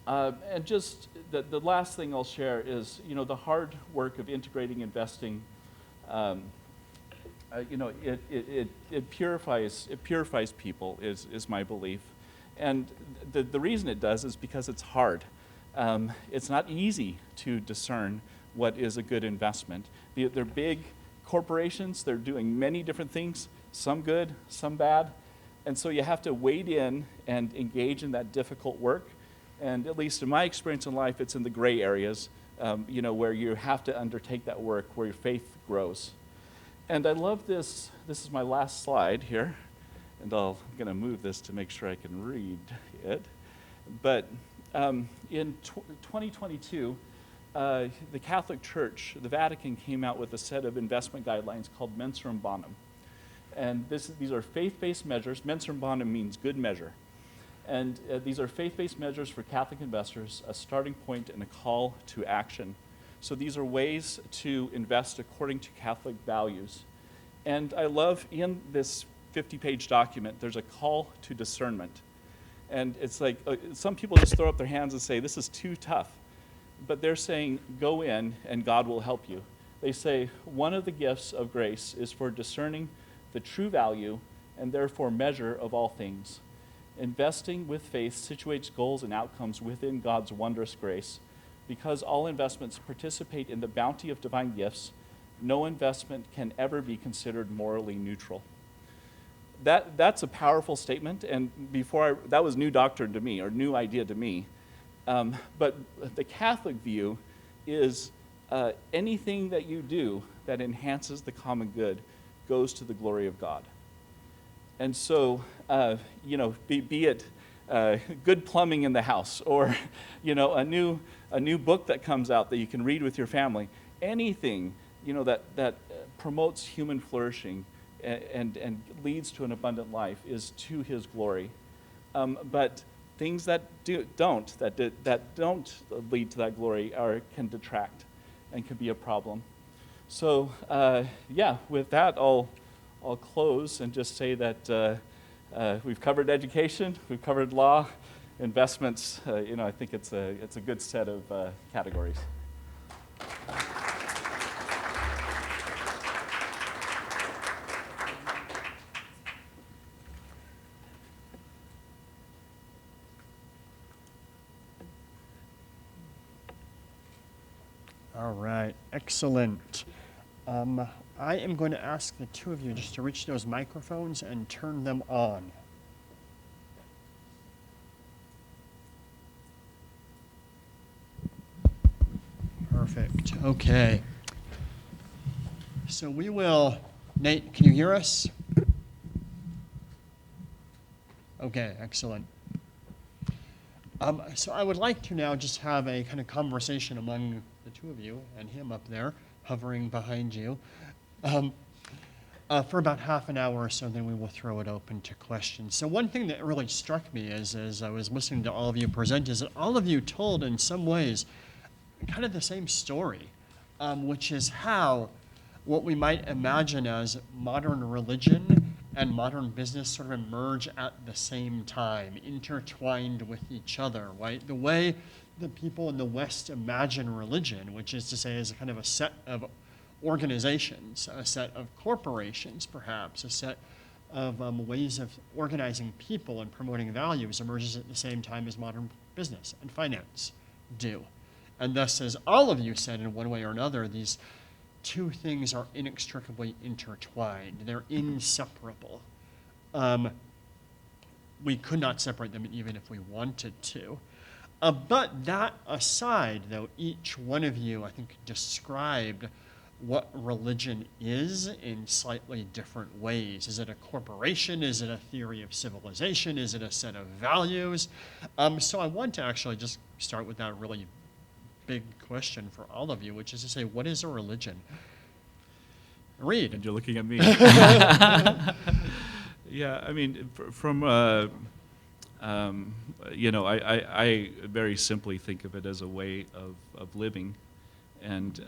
And just the last thing I'll share is, the hard work of integrating investing. It purifies people is my belief, and the reason it does is because it's hard. It's not easy to discern what is a good investment. They're big corporations. They're doing many different things, some good, some bad, and so you have to wade in and engage in that difficult work. And at least in my experience in life, it's in the gray areas, where you have to undertake that work, where your faith grows. And I love this. This is my last slide here, and I'm going to move this to make sure I can read it. But in 2022, the Catholic Church, the Vatican, came out with a set of investment guidelines called Mensurum Bonum. And these are faith-based measures. Mensurum Bonum means good measure. And these are faith-based measures for Catholic investors, a starting point and a call to action. So these are ways to invest according to Catholic values. And I love in this 50-page document, there's a call to discernment. And it's like, some people just throw up their hands and say, this is too tough. But they're saying, go in and God will help you. They say, one of the gifts of grace is for discerning the true value and therefore measure of all things. Investing with faith situates goals and outcomes within God's wondrous grace. Because all investments participate in the bounty of divine gifts, no investment can ever be considered morally neutral. That's a powerful statement, and that was new doctrine to me, or new idea to me. But the Catholic view is anything that you do that enhances the common good goes to the glory of God. And so, be it good plumbing in the house, or a new book that comes out that you can read with your family, anything that promotes human flourishing and leads to an abundant life is to His glory. But things that don't lead to that glory can detract and can be a problem. So with that, I'll close and just say that we've covered education, we've covered law, investments. I think it's a good set of categories. All right, excellent. I am going to ask the two of you just to reach those microphones and turn them on. Perfect, okay. So we will, Nate, can you hear us? Okay, excellent. So I would like to now just have a kind of conversation among the two of you and him up there, hovering behind you, for about half an hour or so, then we will throw it open to questions. So one thing that really struck me as I was listening to all of you present is that all of you told in some ways kind of the same story, which is how what we might imagine as modern religion and modern business sort of emerge at the same time, intertwined with each other, right? The way the people in the West imagine religion, which is to say is a kind of a set of organizations, a set of corporations perhaps, a set of ways of organizing people and promoting values, emerges at the same time as modern business and finance do. And thus, as all of you said in one way or another, these two things are inextricably intertwined. They're inseparable. We could not separate them even if we wanted to. But that aside, though, each one of you, I think, described what religion is in slightly different ways. Is it a corporation? Is it a theory of civilization? Is it a set of values? So I want to actually just start with that really big question for all of you, which is to say, what is a religion? Reid. And you're looking at me. Yeah, I mean, from I very simply think of it as a way of living, and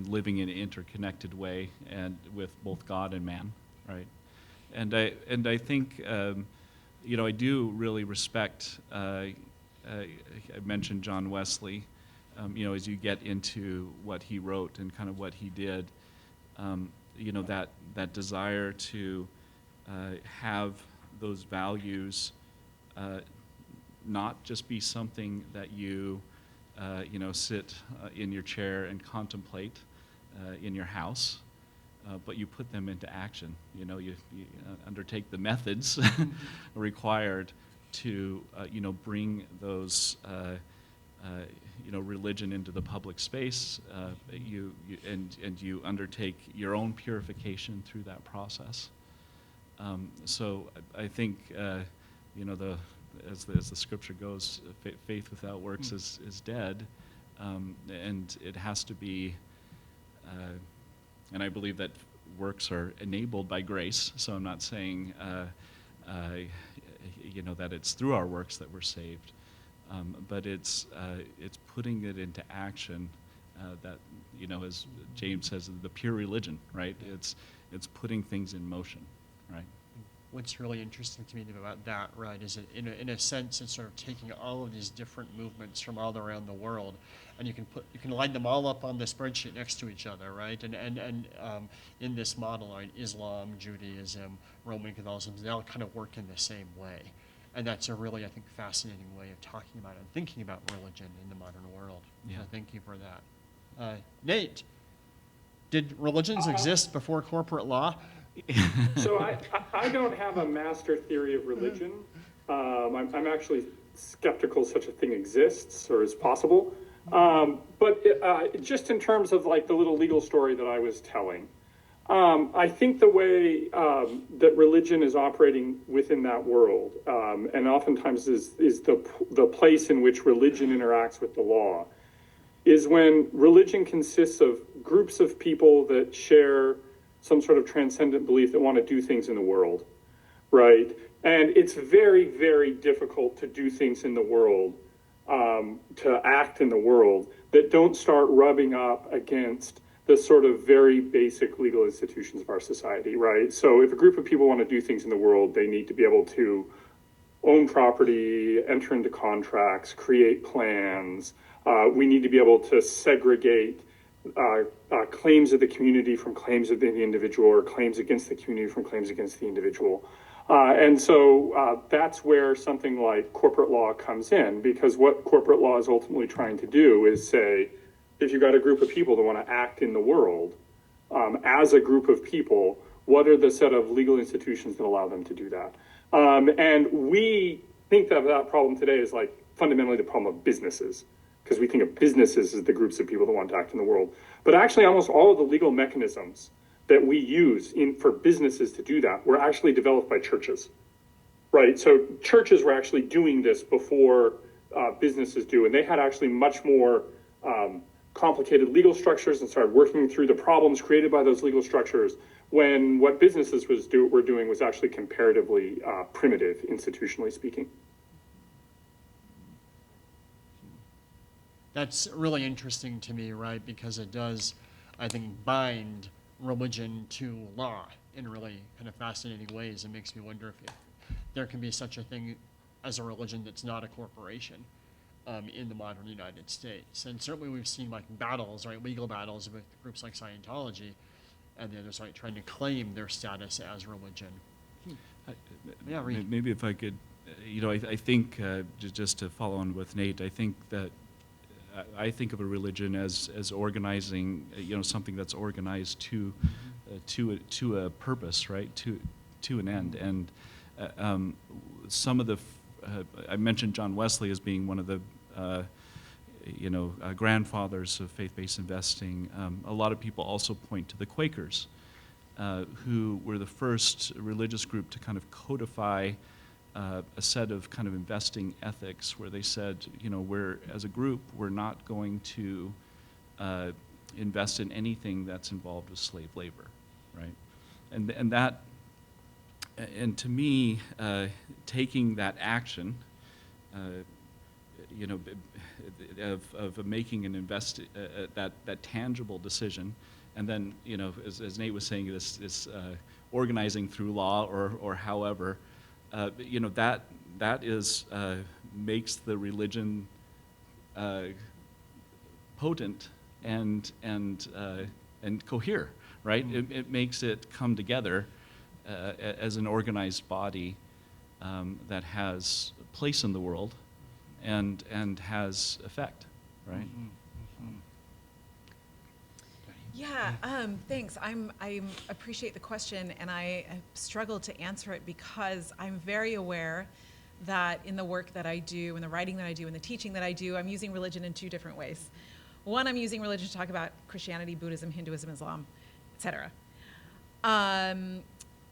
living in an interconnected way, and with both God and man, right? And I think I do really respect. I mentioned John Wesley. As you get into what he wrote and kind of what he did, that desire to have those values not just be something that you sit in your chair and contemplate in your house, but you put them into action. You undertake the methods required to bring those religion into the public space. You undertake your own purification through that process. So I think as the scripture goes, faith without works is dead, and it has to be. And I believe that works are enabled by grace. So I'm not saying that it's through our works that we're saved. But it's putting it into action that, as James says, the pure religion, right? It's putting things in motion, right? What's really interesting to me about that, right, is that in a sense it's sort of taking all of these different movements from all around the world, and you can line them all up on the spreadsheet next to each other, right? And in this model, right, Islam, Judaism, Roman Catholicism, they all kind of work in the same way, and that's a really, I think, fascinating way of talking about it and thinking about religion in the modern world. Yeah. So thank you for that. Nate, did religions exist before corporate law? So I don't have a master theory of religion. I'm actually skeptical such a thing exists or is possible. But just in terms of like the little legal story that I was telling, I think the way that religion is operating within that world, and oftentimes is the place in which religion interacts with the law, is when religion consists of groups of people that share some sort of transcendent belief that want to do things in the world, right? And it's very, very difficult to do things in the world, to act in the world, that don't start rubbing up against the sort of very basic legal institutions of our society, right? So if a group of people want to do things in the world, they need to be able to own property, enter into contracts, create plans. We need to be able to segregate claims of the community from claims of the individual, or claims against the community from claims against the individual. And so that's where something like corporate law comes in, because what corporate law is ultimately trying to do is say, if you've got a group of people that want to act in the world as a group of people, what are the set of legal institutions that allow them to do that? And we think that that problem today is like fundamentally the problem of businesses, because we think of businesses as the groups of people that want to act in the world. But actually almost all of the legal mechanisms that we use for businesses to do that were actually developed by churches, right? So churches were actually doing this before businesses do, and they had actually much more complicated legal structures and started working through the problems created by those legal structures, when what businesses were doing was actually comparatively primitive, institutionally speaking. That's really interesting to me, right? Because it does, I think, bind religion to law in really kind of fascinating ways. It makes me wonder if there can be such a thing as a religion that's not a corporation in the modern United States. And certainly we've seen like battles, right, legal battles with groups like Scientology and the others, right, trying to claim their status as religion. Yeah, Reid. Maybe if I could, I think, just to follow on with Nate, I think that I think of a religion as organizing, something that's organized to a purpose, right? To an end. And some of the, I mentioned John Wesley as being one of the, grandfathers of faith-based investing. A lot of people also point to the Quakers, who were the first religious group to kind of codify a set of kind of investing ethics, where they said, as a group, we're not going to invest in anything that's involved with slave labor, right? And to me, taking that action, of making an that tangible decision, and then as Nate was saying, this organizing through law or however. That is makes the religion potent and cohere, right? Mm-hmm. It makes it come together as an organized body that has a place in the world and has effect, right? Mm-hmm. Mm-hmm. Yeah, thanks. I appreciate the question, and I struggle to answer it because I'm very aware that in the work that I do, in the writing that I do, in the teaching that I do, I'm using religion in two different ways. One, I'm using religion to talk about Christianity, Buddhism, Hinduism, Islam, etc.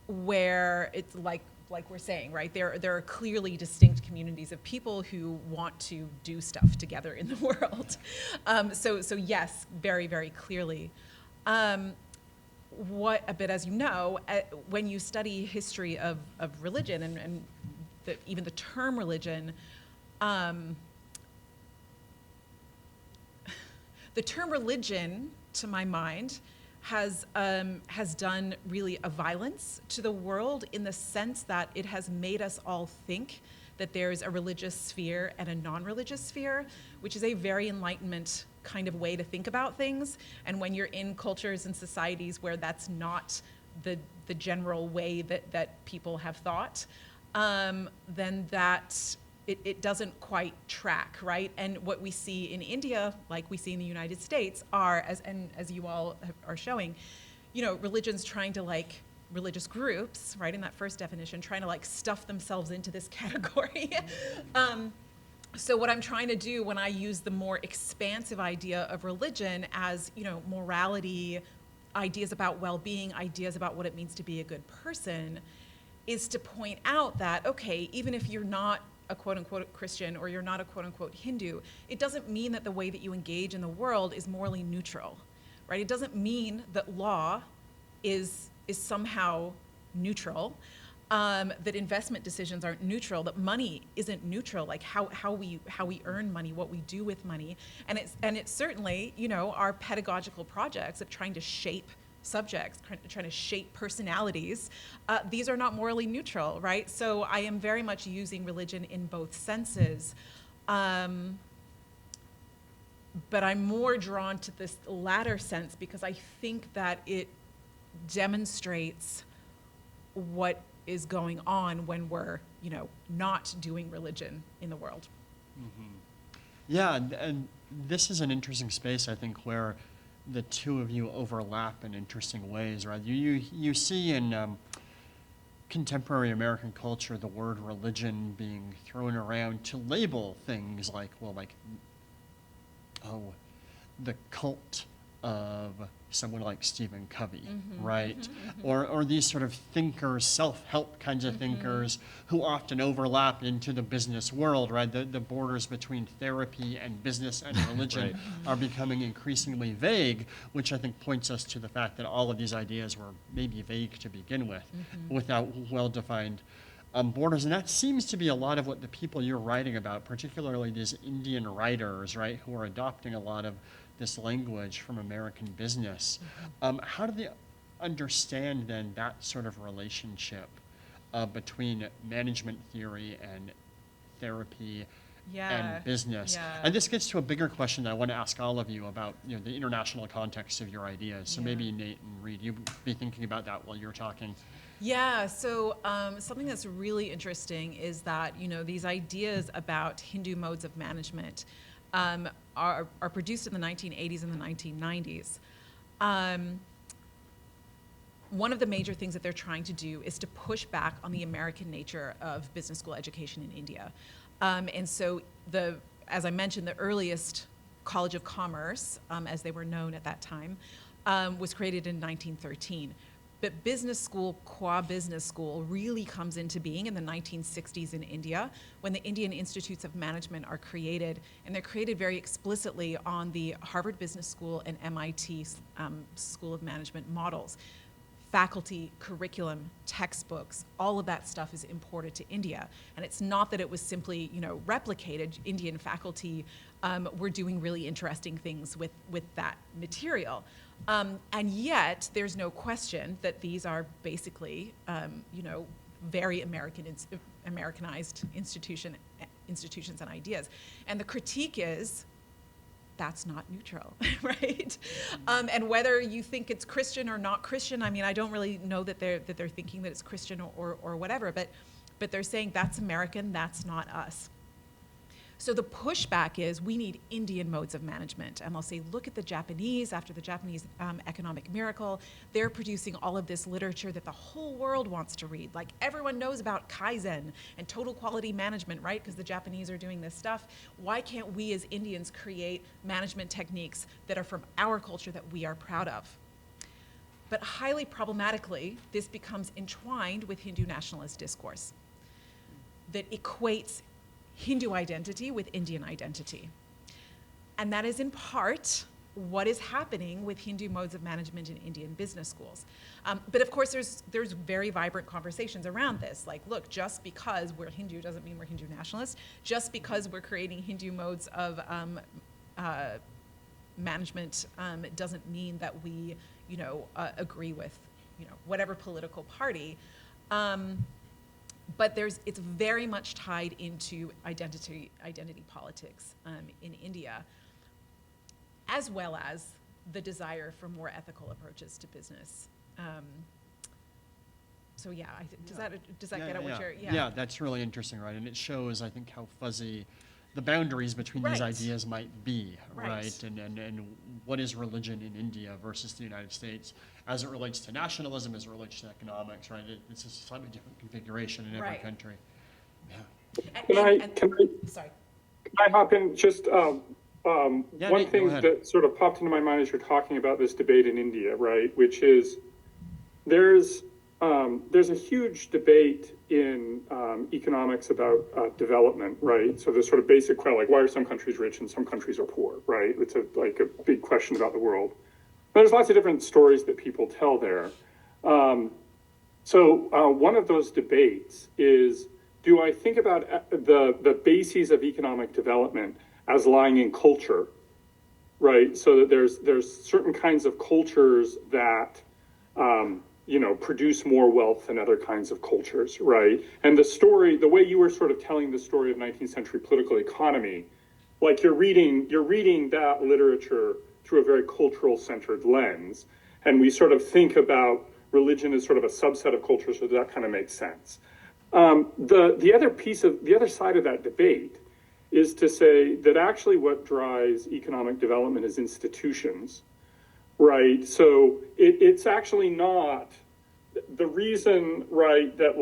Where it's like we're saying, right? There are clearly distinct communities of people who want to do stuff together in the world. So yes, very, very clearly. But as you know, when you study history of religion and even the term religion, the The term religion, to my mind, has done really a violence to the world in the sense that it has made us all think that there's a religious sphere and a non-religious sphere, which is a very Enlightenment kind of way to think about things. And when you're in cultures and societies where that's not the general way that people have thought, then it doesn't quite track, right? And what we see in India, like we see in the United States, are, as you all are showing, religions trying to religious groups, right, in that first definition, trying to stuff themselves into this category. So what I'm trying to do when I use the more expansive idea of religion as, morality, ideas about well-being, ideas about what it means to be a good person, is to point out that, okay, even if you're not a quote-unquote Christian or you're not a quote-unquote Hindu, it doesn't mean that the way that you engage in the world is morally neutral, right? It doesn't mean that law is somehow neutral, that investment decisions aren't neutral, that money isn't neutral, like how we earn money, what we do with money, and it's certainly our pedagogical projects of trying to shape subjects, trying to shape personalities. These are not morally neutral, right? So I am very much using religion in both senses. But I'm more drawn to this latter sense because I think that it demonstrates what is going on when we're, not doing religion in the world. Mm-hmm. Yeah, and this is an interesting space, I think, where the two of you overlap in interesting ways, right? You see in contemporary American culture the word religion being thrown around to label things like, the cult of someone like Stephen Covey, right? Or these sort of thinkers, self-help kinds of thinkers who often overlap into the business world, right? The borders between therapy and business and religion are becoming increasingly vague, which I think points us to the fact that all of these ideas were maybe vague to begin with, without well-defined borders. And that seems to be a lot of what the people you're writing about, particularly these Indian writers, right, who are adopting a lot of this language from American business. How do they understand then that sort of relationship between management theory and therapy and business? Yeah. And this gets to a bigger question that I want to ask all of you about the international context of your ideas. So maybe Nate and Reid, you be thinking about that while you're talking. Yeah, so something that's really interesting is that, these ideas about Hindu modes of management are produced in the 1980s and the 1990s. One of the major things that they're trying to do is to push back on the American nature of business school education in India. And so as I mentioned, the earliest College of Commerce, as they were known at that time, was created in 1913. But business school, qua business school, really comes into being in the 1960s in India, when the Indian Institutes of Management are created, and they're created very explicitly on the Harvard Business School and MIT School of Management models. Faculty, curriculum, textbooks, all of that stuff is imported to India. And it's not that it was simply, replicated. Indian faculty were doing really interesting things with that material. And yet, there's no question that these are basically, very Americanized institutions and ideas. And the critique is, that's not neutral, right? And whether you think it's Christian or not Christian, I don't really know that they're thinking that it's Christian or whatever, but they're saying that's American, that's not us. So the pushback is we need Indian modes of management. And they'll say, look at the Japanese, after the Japanese economic miracle, they're producing all of this literature that the whole world wants to read. Like everyone knows about Kaizen and total quality management, right? Because the Japanese are doing this stuff. Why can't we as Indians create management techniques that are from our culture that we are proud of? But highly problematically, this becomes entwined with Hindu nationalist discourse that equates Hindu identity with Indian identity. And that is in part what is happening with Hindu modes of management in Indian business schools. But of course, there's very vibrant conversations around this. Like, look, just because we're Hindu doesn't mean we're Hindu nationalists. Just because we're creating Hindu modes of management doesn't mean that we, agree with, whatever political party. But it's very much tied into identity politics in India, as well as the desire for more ethical approaches to business. So yeah, does that get at what you're? Yeah, that's really interesting, right? And it shows, I think, how fuzzy the boundaries between these Right. ideas might be, Right. right? And what is religion in India versus the United States as it relates to nationalism, as it relates to economics, right? It's a slightly different configuration in every Right. country. Yeah. Can I Sorry. hop in? Just Yeah, one Nate, thing go ahead. that sort of popped into my mind as you're talking about this debate in India, right? Which is there's a huge debate in economics about development, right? So there's sort of basic question, like why are some countries rich and some countries are poor, right? It's a big question about the world. There's lots of different stories that people tell there. So one of those debates is, do I think about the bases of economic development as lying in culture, right? So that there's certain kinds of cultures that produce more wealth than other kinds of cultures, right? And the way you were sort of telling the story of 19th century political economy, like you're reading that literature through a very cultural centered lens. And we sort of think about religion as sort of a subset of culture, so that kind of makes sense. The other side of that debate is to say that actually what drives economic development is institutions, right? So it's actually not the reason, right, that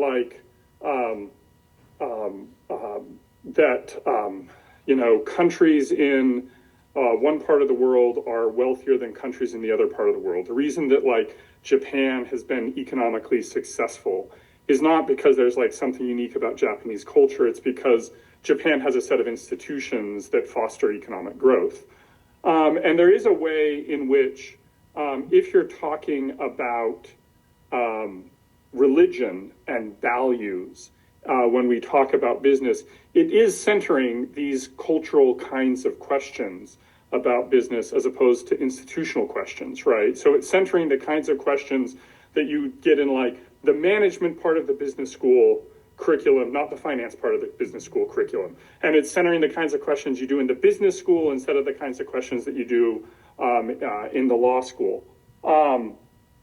countries in one part of the world are wealthier than countries in the other part of the world. The reason that Japan has been economically successful is not because there's something unique about Japanese culture. It's because Japan has a set of institutions that foster economic growth. And there is a way in which, if you're talking about religion and values, when we talk about business, it is centering these cultural kinds of questions about business as opposed to institutional questions, right? So it's centering the kinds of questions that you get in the management part of the business school curriculum, not the finance part of the business school curriculum. And it's centering the kinds of questions you do in the business school instead of the kinds of questions that you do in the law school.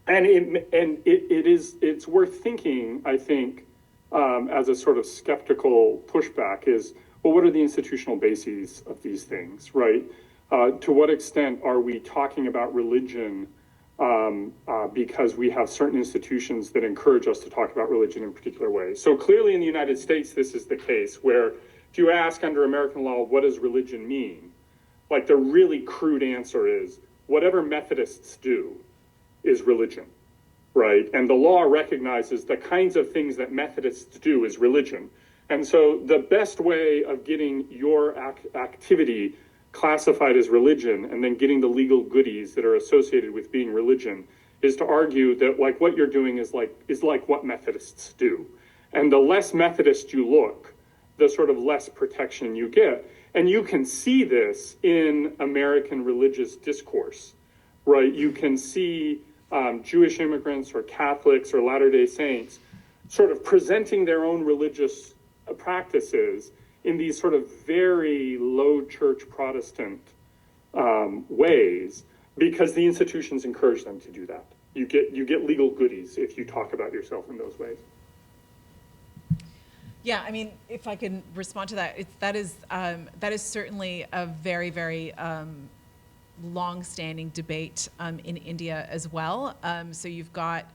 It's worth thinking, I think, as a sort of skeptical pushback is, well, what are the institutional bases of these things, right? To what extent are we talking about religion because we have certain institutions that encourage us to talk about religion in particular ways? So clearly in the United States, this is the case where if you ask under American law, what does religion mean? The really crude answer is whatever Methodists do is religion, right? And the law recognizes the kinds of things that Methodists do is religion. And so the best way of getting your activity classified as religion and then getting the legal goodies that are associated with being religion is to argue that what you're doing is like what Methodists do. And the less Methodist you look, the sort of less protection you get. And you can see this in American religious discourse, right? You can see Jewish immigrants or Catholics or Latter-day Saints sort of presenting their own religious practices in these sort of very low church Protestant ways because the institutions encourage them to do that. You get legal goodies if you talk about yourself in those ways. Yeah, I mean, if I can respond to that, that is certainly a very, very long-standing debate in India as well. So you've got,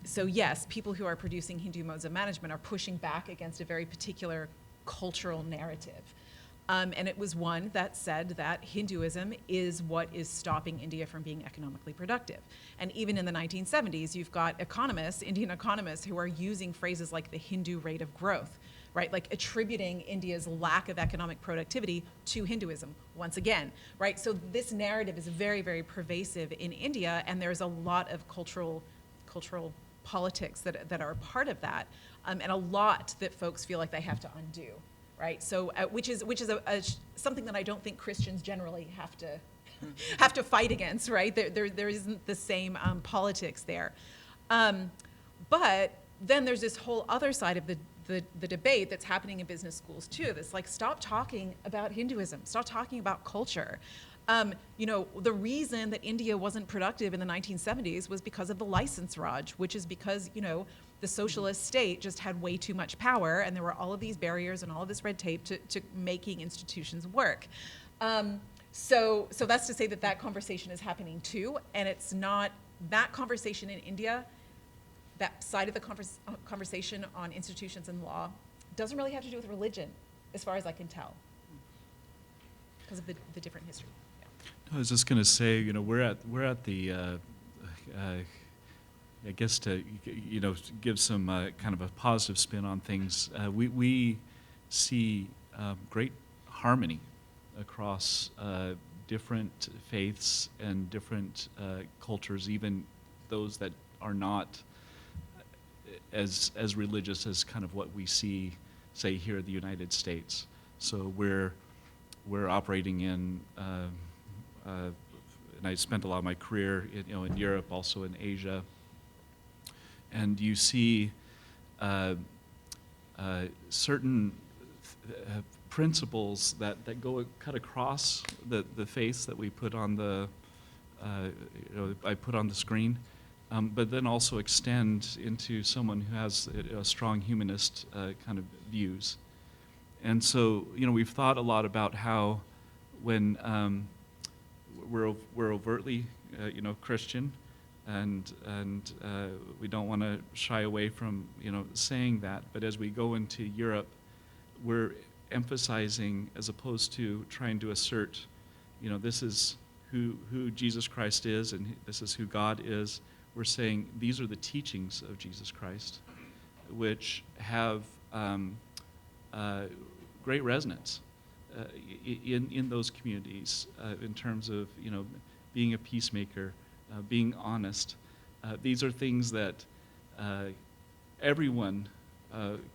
so yes, people who are producing Hindu modes of management are pushing back against a very particular cultural narrative. And it was one that said that Hinduism is what is stopping India from being economically productive. And even in the 1970s, you've got Indian economists, who are using phrases like the Hindu rate of growth, right? Attributing India's lack of economic productivity to Hinduism, once again, right? So this narrative is very, very pervasive in India, and there's a lot of cultural politics that are a part of that, and a lot that folks feel like they have to undo. right? So, which is something that I don't think Christians generally have to fight against, right? There isn't the same politics there. But then there's this whole other side of the debate that's happening in business schools too. That's like, stop talking about Hinduism, stop talking about culture. The reason that India wasn't productive in the 1970s was because of the license Raj, which is because, the socialist state just had way too much power, and there were all of these barriers and all of this red tape to making institutions work. So that's to say that conversation is happening too, and it's not that conversation in India. That side of the conversation on institutions and law doesn't really have to do with religion, as far as I can tell, because of the different history. I was just going to say, we're at the, I guess to, give some kind of a positive spin on things. We see great harmony across different faiths and different cultures, even those that are not as religious as kind of what we see, say, here in the United States. So we're operating in, and I spent a lot of my career, in Europe, also in Asia, and you see certain principles that cut across the faiths that we put on the, I put on the screen. But then also extend into someone who has a strong humanist kind of views. And so, we've thought a lot about how when we're overtly, Christian, and we don't want to shy away from, saying that. But as we go into Europe, we're emphasizing, as opposed to trying to assert, this is who Jesus Christ is, and this is who God is. We're saying these are the teachings of Jesus Christ, which have great resonance in those communities in terms of being a peacemaker, being honest. These are things that everyone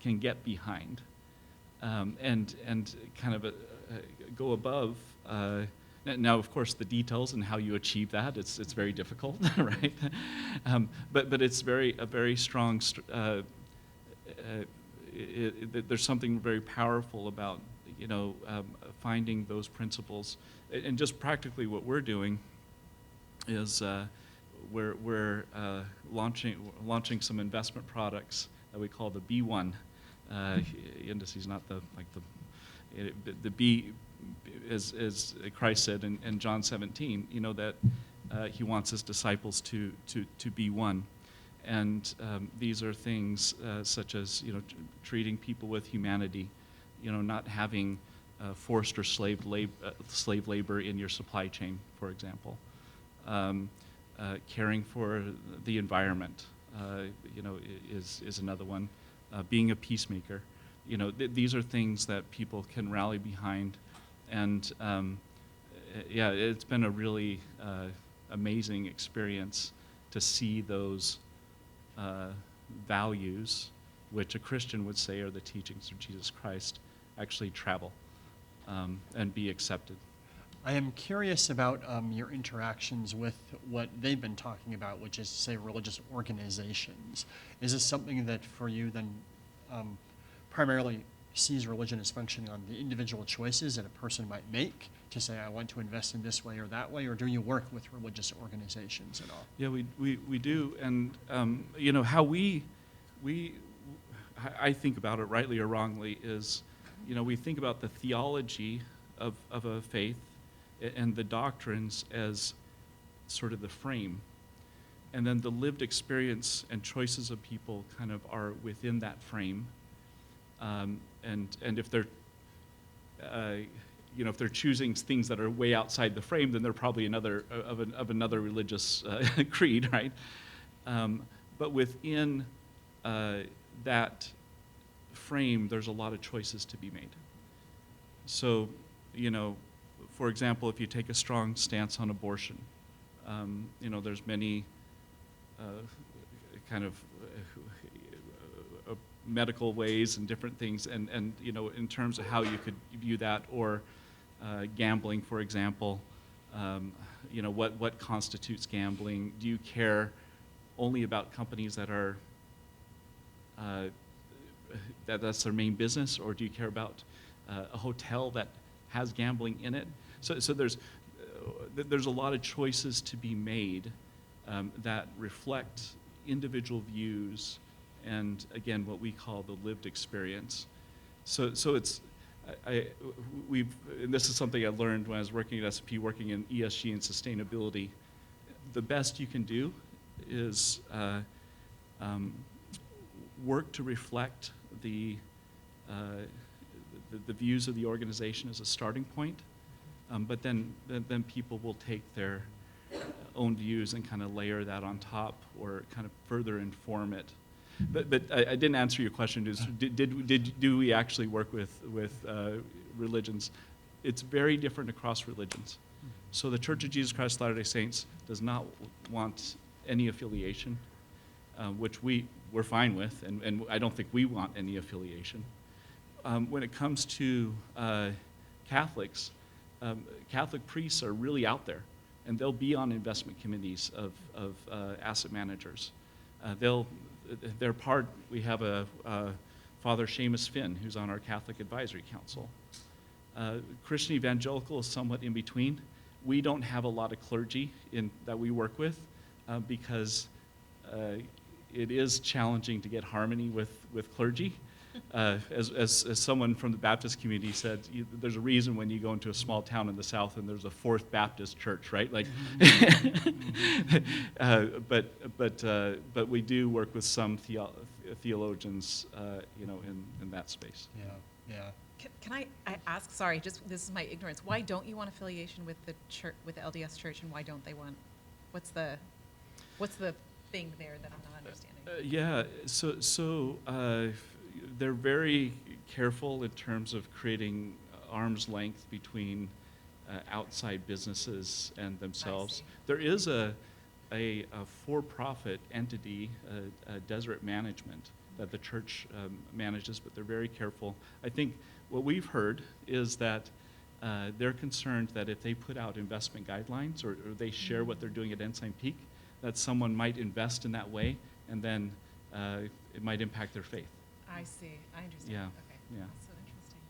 can get behind, and kind of go above. Now, of course, the details and how you achieve that, it's very difficult, right? But it's a very strong, there's something very powerful about, finding those principles. And just practically what we're doing is we're launching some investment products that we call the B1 indices, not the B, as Christ said in John 17, that he wants his disciples to be one. And these are things such as, treating people with humanity, not having forced or slave labor in your supply chain, for example. Caring for the environment, is another one. Being a peacemaker. These are things that people can rally behind. And it's been a really amazing experience to see those values, which a Christian would say are the teachings of Jesus Christ, actually travel and be accepted. I am curious about your interactions with what they've been talking about, which is, say, religious organizations. Is this something that for you then primarily sees religion as functioning on the individual choices that a person might make to say, I want to invest in this way or that way, or do you work with religious organizations at all? Yeah, we do, and how I think about it, rightly or wrongly, is we think about the theology of a faith and the doctrines as sort of the frame, and then the lived experience and choices of people kind of are within that frame. And if they're, if they're choosing things that are way outside the frame, then they're probably another religious creed, right? But within that frame, there's a lot of choices to be made. So, for example, if you take a strong stance on abortion, there's many kind of medical ways and different things, and in terms of how you could view that, or gambling, for example. What constitutes gambling? Do you care only about companies that are that's their main business, or do you care about a hotel that has gambling in it? So there's a lot of choices to be made that reflect individual views, and again, what we call the lived experience. So it's and this is something I learned when I was working at S&P, working in ESG and sustainability. The best you can do is work to reflect the views of the organization as a starting point, but then people will take their own views and kind of layer that on top, or kind of further inform it. But I didn't answer your question. Do we actually work with religions? It's very different across religions. So the Church of Jesus Christ of Latter-day Saints does not want any affiliation, which we're fine with, and I don't think we want any affiliation. When it comes to Catholics, Catholic priests are really out there, and they'll be on investment committees of asset managers. They're part. We have a Father Seamus Finn, who's on our Catholic Advisory Council. Christian Evangelical is somewhat in between. We don't have a lot of clergy that we work with because it is challenging to get harmony with clergy. As someone from the Baptist community said, there's a reason when you go into a small town in the South and there's a Fourth Baptist church, right? Like, but we do work with some theologians, in that space. Yeah. Can I ask? Sorry, just this is my ignorance. Why don't you want affiliation with the church, with the LDS Church, and why don't they want? What's the thing there that I'm not understanding? So they're very careful in terms of creating arm's length between outside businesses and themselves. There is a for-profit entity, Deseret Management, that the church manages, but they're very careful. I think what we've heard is that they're concerned that if they put out investment guidelines, or they share what they're doing at Ensign Peak, that someone might invest in that way, and then it might impact their faith. I see. I understand. Yeah. Okay. Yeah. That's so interesting.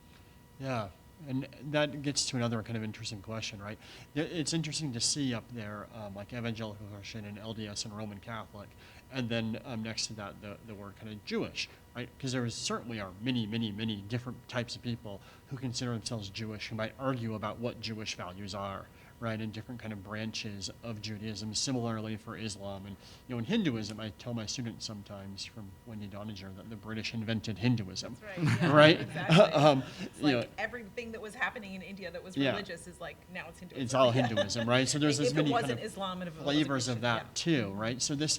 Yeah, and that gets to another kind of interesting question, right? It's interesting to see up there, like Evangelical Christian and LDS and Roman Catholic, and then next to that, the word kind of Jewish, right? Because there certainly are many, many, many different types of people who consider themselves Jewish, who might argue about what Jewish values are, right, in different kind of branches of Judaism. Similarly for Islam, and in Hinduism, I tell my students sometimes from Wendy Doninger that the British invented Hinduism. That's right. Yeah, right? Exactly. It's You know, like everything that was happening in India that was Yeah. religious is like now it's Hinduism. it's all Hinduism, right? So there's If as many it kind wasn't of Islam and if it wasn't flavors of Christian, that yeah. too, right? So this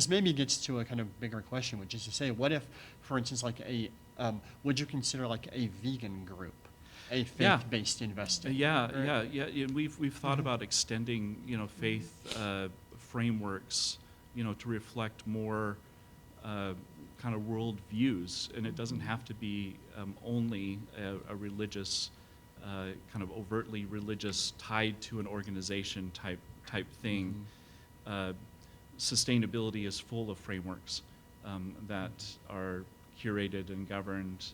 maybe gets to a kind of bigger question, which is to say, what if, for instance, like would you consider like a vegan group, a Yeah. faith-based investing? Yeah. We've thought about extending, faith frameworks, to reflect more kind of world views, and it doesn't have to be only a religious, kind of overtly religious, tied to an organization type thing. Sustainability is full of frameworks that are curated and governed.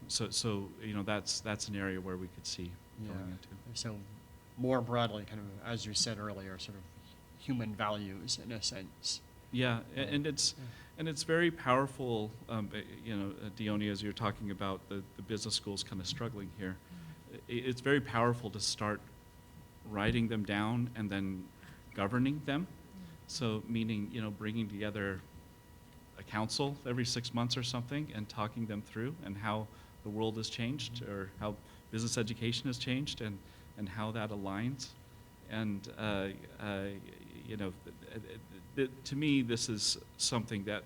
So that's an area where we could see going into. So more broadly, kind of, as you said earlier, sort of human values in a sense. Yeah, and it's very powerful. Deonnie, as you're talking about the business schools kind of struggling here, it's very powerful to start writing them down and then governing them. So meaning, bringing together a council every 6 months or something and talking them through, and how the world has changed, or how business education has changed, and how that aligns. And to me, this is something that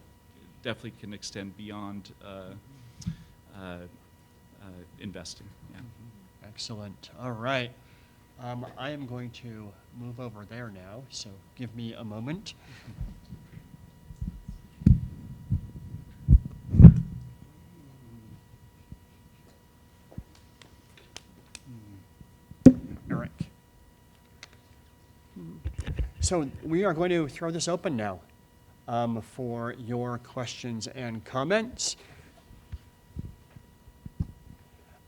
definitely can extend beyond investing. Yeah. Excellent. All right. I am going to move over there now, so give me a moment. So we are going to throw this open now for your questions and comments.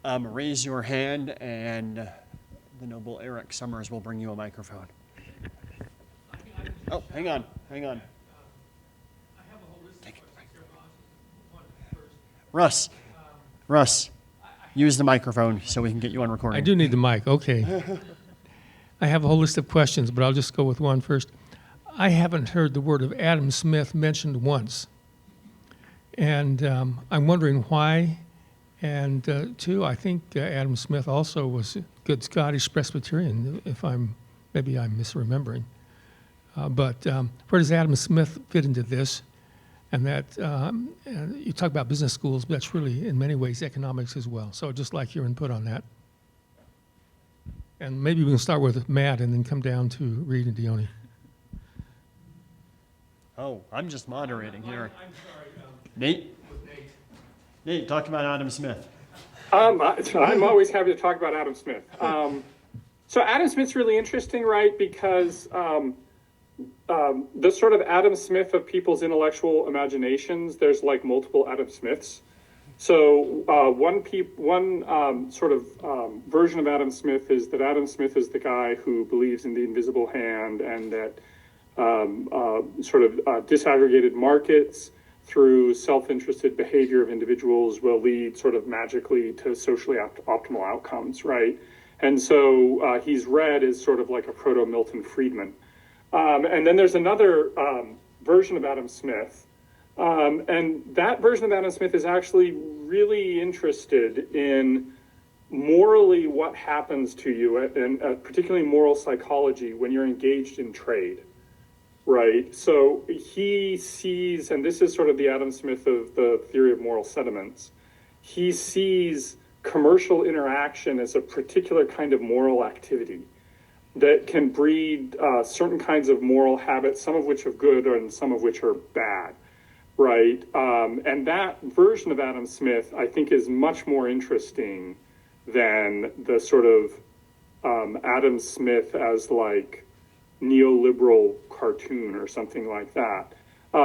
Raise your hand, and the noble Eric Summers will bring you a microphone. Oh, hang on. Take it. Russ, use the microphone so we can get you on recording. I do need the mic, okay. I have a whole list of questions, but I'll just go with one first. I haven't heard the word of Adam Smith mentioned once. And I'm wondering why. And two, I think Adam Smith also was a good Scottish Presbyterian, maybe I'm misremembering. But where does Adam Smith fit into this? And that you talk about business schools, but that's really in many ways economics as well. So I'd just like your input on that. And maybe we can start with Matt and then come down to Reid and Deonnie. Oh, I'm just moderating here. I'm sorry. Nate, talk about Adam Smith. I'm always happy to talk about Adam Smith. So Adam Smith's really interesting, right? Because the sort of Adam Smith of people's intellectual imaginations, there's like multiple Adam Smiths. So one version of Adam Smith is that Adam Smith is the guy who believes in the invisible hand, and that disaggregated markets through self-interested behavior of individuals will lead sort of magically to socially optimal outcomes, right? And so he's read as sort of like a proto-Milton Friedman. And then there's another version of Adam Smith. And that version of Adam Smith is actually really interested in morally what happens to you, and particularly moral psychology, when you're engaged in trade, right? So he sees, and this is sort of the Adam Smith of the theory of moral sentiments, he sees commercial interaction as a particular kind of moral activity that can breed certain kinds of moral habits, some of which are good and some of which are bad. Right. And that version of Adam Smith, I think, is much more interesting than the sort of Adam Smith as like neoliberal cartoon or something like that.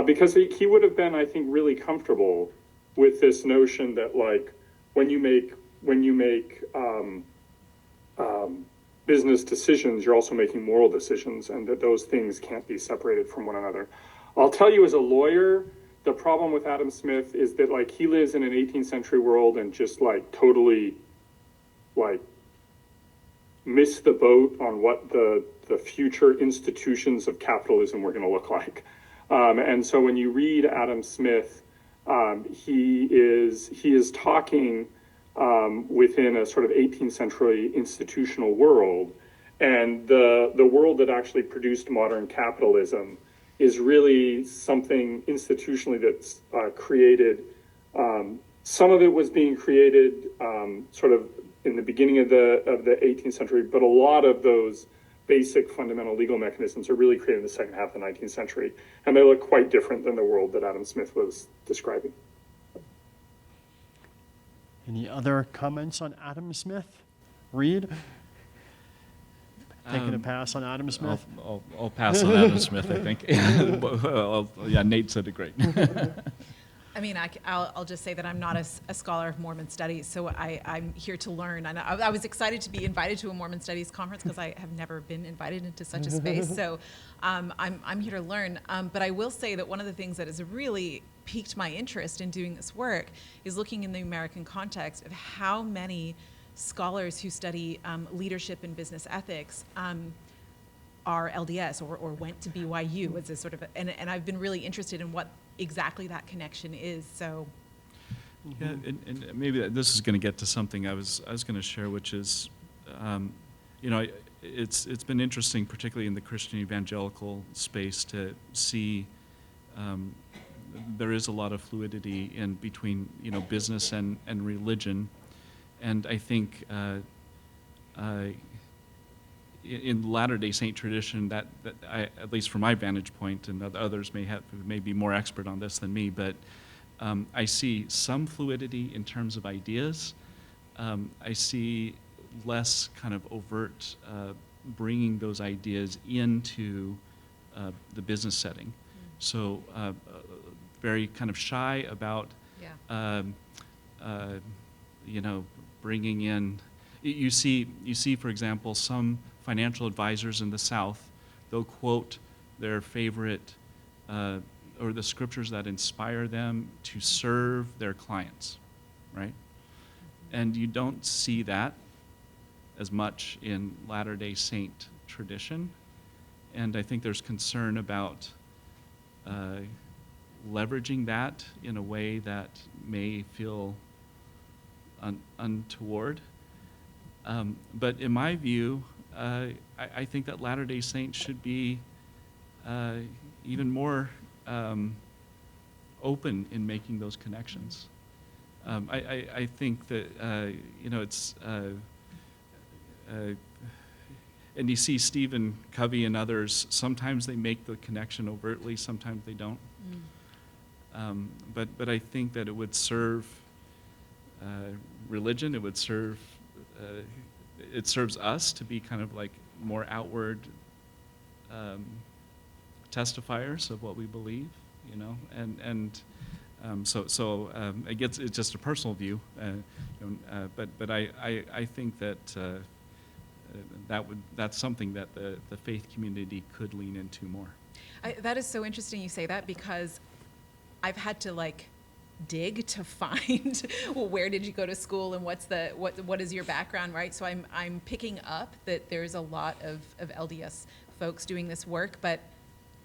Because he would have been, I think, really comfortable with this notion that like when you make business decisions, you're also making moral decisions, and that those things can't be separated from one another. I'll tell you, as a lawyer, the problem with Adam Smith is that like he lives in an 18th century world and just like totally like missed the boat on what the future institutions of capitalism were going to look like. And so when you read Adam Smith, he is talking within a sort of 18th century institutional world, and the world that actually produced modern capitalism is really something institutionally that's created. Some of it was being created sort of in the beginning of the 18th century, but a lot of those basic fundamental legal mechanisms are really created in the second half of the 19th century, and they look quite different than the world that Adam Smith was describing. Any other comments on Adam Smith? Reid? Taking a pass on Adam Smith? I'll pass on Adam Smith, I think. Yeah, Nate said it great. I mean, I'll just say that I'm not a scholar of Mormon studies, so I'm here to learn. And I was excited to be invited to a Mormon studies conference because I have never been invited into such a space. So I'm here to learn. But I will say that one of the things that has really piqued my interest in doing this work is looking in the American context of how many scholars who study leadership and business ethics are LDS or went to BYU as a sort of, and I've been really interested in what exactly that connection is. So, yeah, and maybe this is going to get to something I was going to share, which is, it's been interesting, particularly in the Christian evangelical space, to see there is a lot of fluidity in between business and religion, and I think in the Latter-day Saint tradition, that I, at least from my vantage point, and others may be more expert on this than me, but I see some fluidity in terms of ideas. I see less kind of overt bringing those ideas into the business setting. So very kind of shy about, Yeah. you know, bringing in. You see, for example, some financial advisors in the South, they'll quote their favorite or the scriptures that inspire them to serve their clients, right? And you don't see that as much in Latter-day Saint tradition. And I think there's concern about leveraging that in a way that may feel untoward. But in my view, I think that Latter-day Saints should be even more open in making those connections. I think that, you know, it's, and you see Stephen Covey and others, sometimes they make the connection overtly, sometimes they don't. But I think that it would serve religion, it would serve, it serves us to be kind of like more outward testifiers of what we believe, you know, so I guess it's just a personal view, you know, but I think that that's something that the faith community could lean into more. That is so interesting you say that, because I've had to like dig to find, well, where did you go to school and what is your background, right? So I'm picking up that there's a lot of LDS folks doing this work, but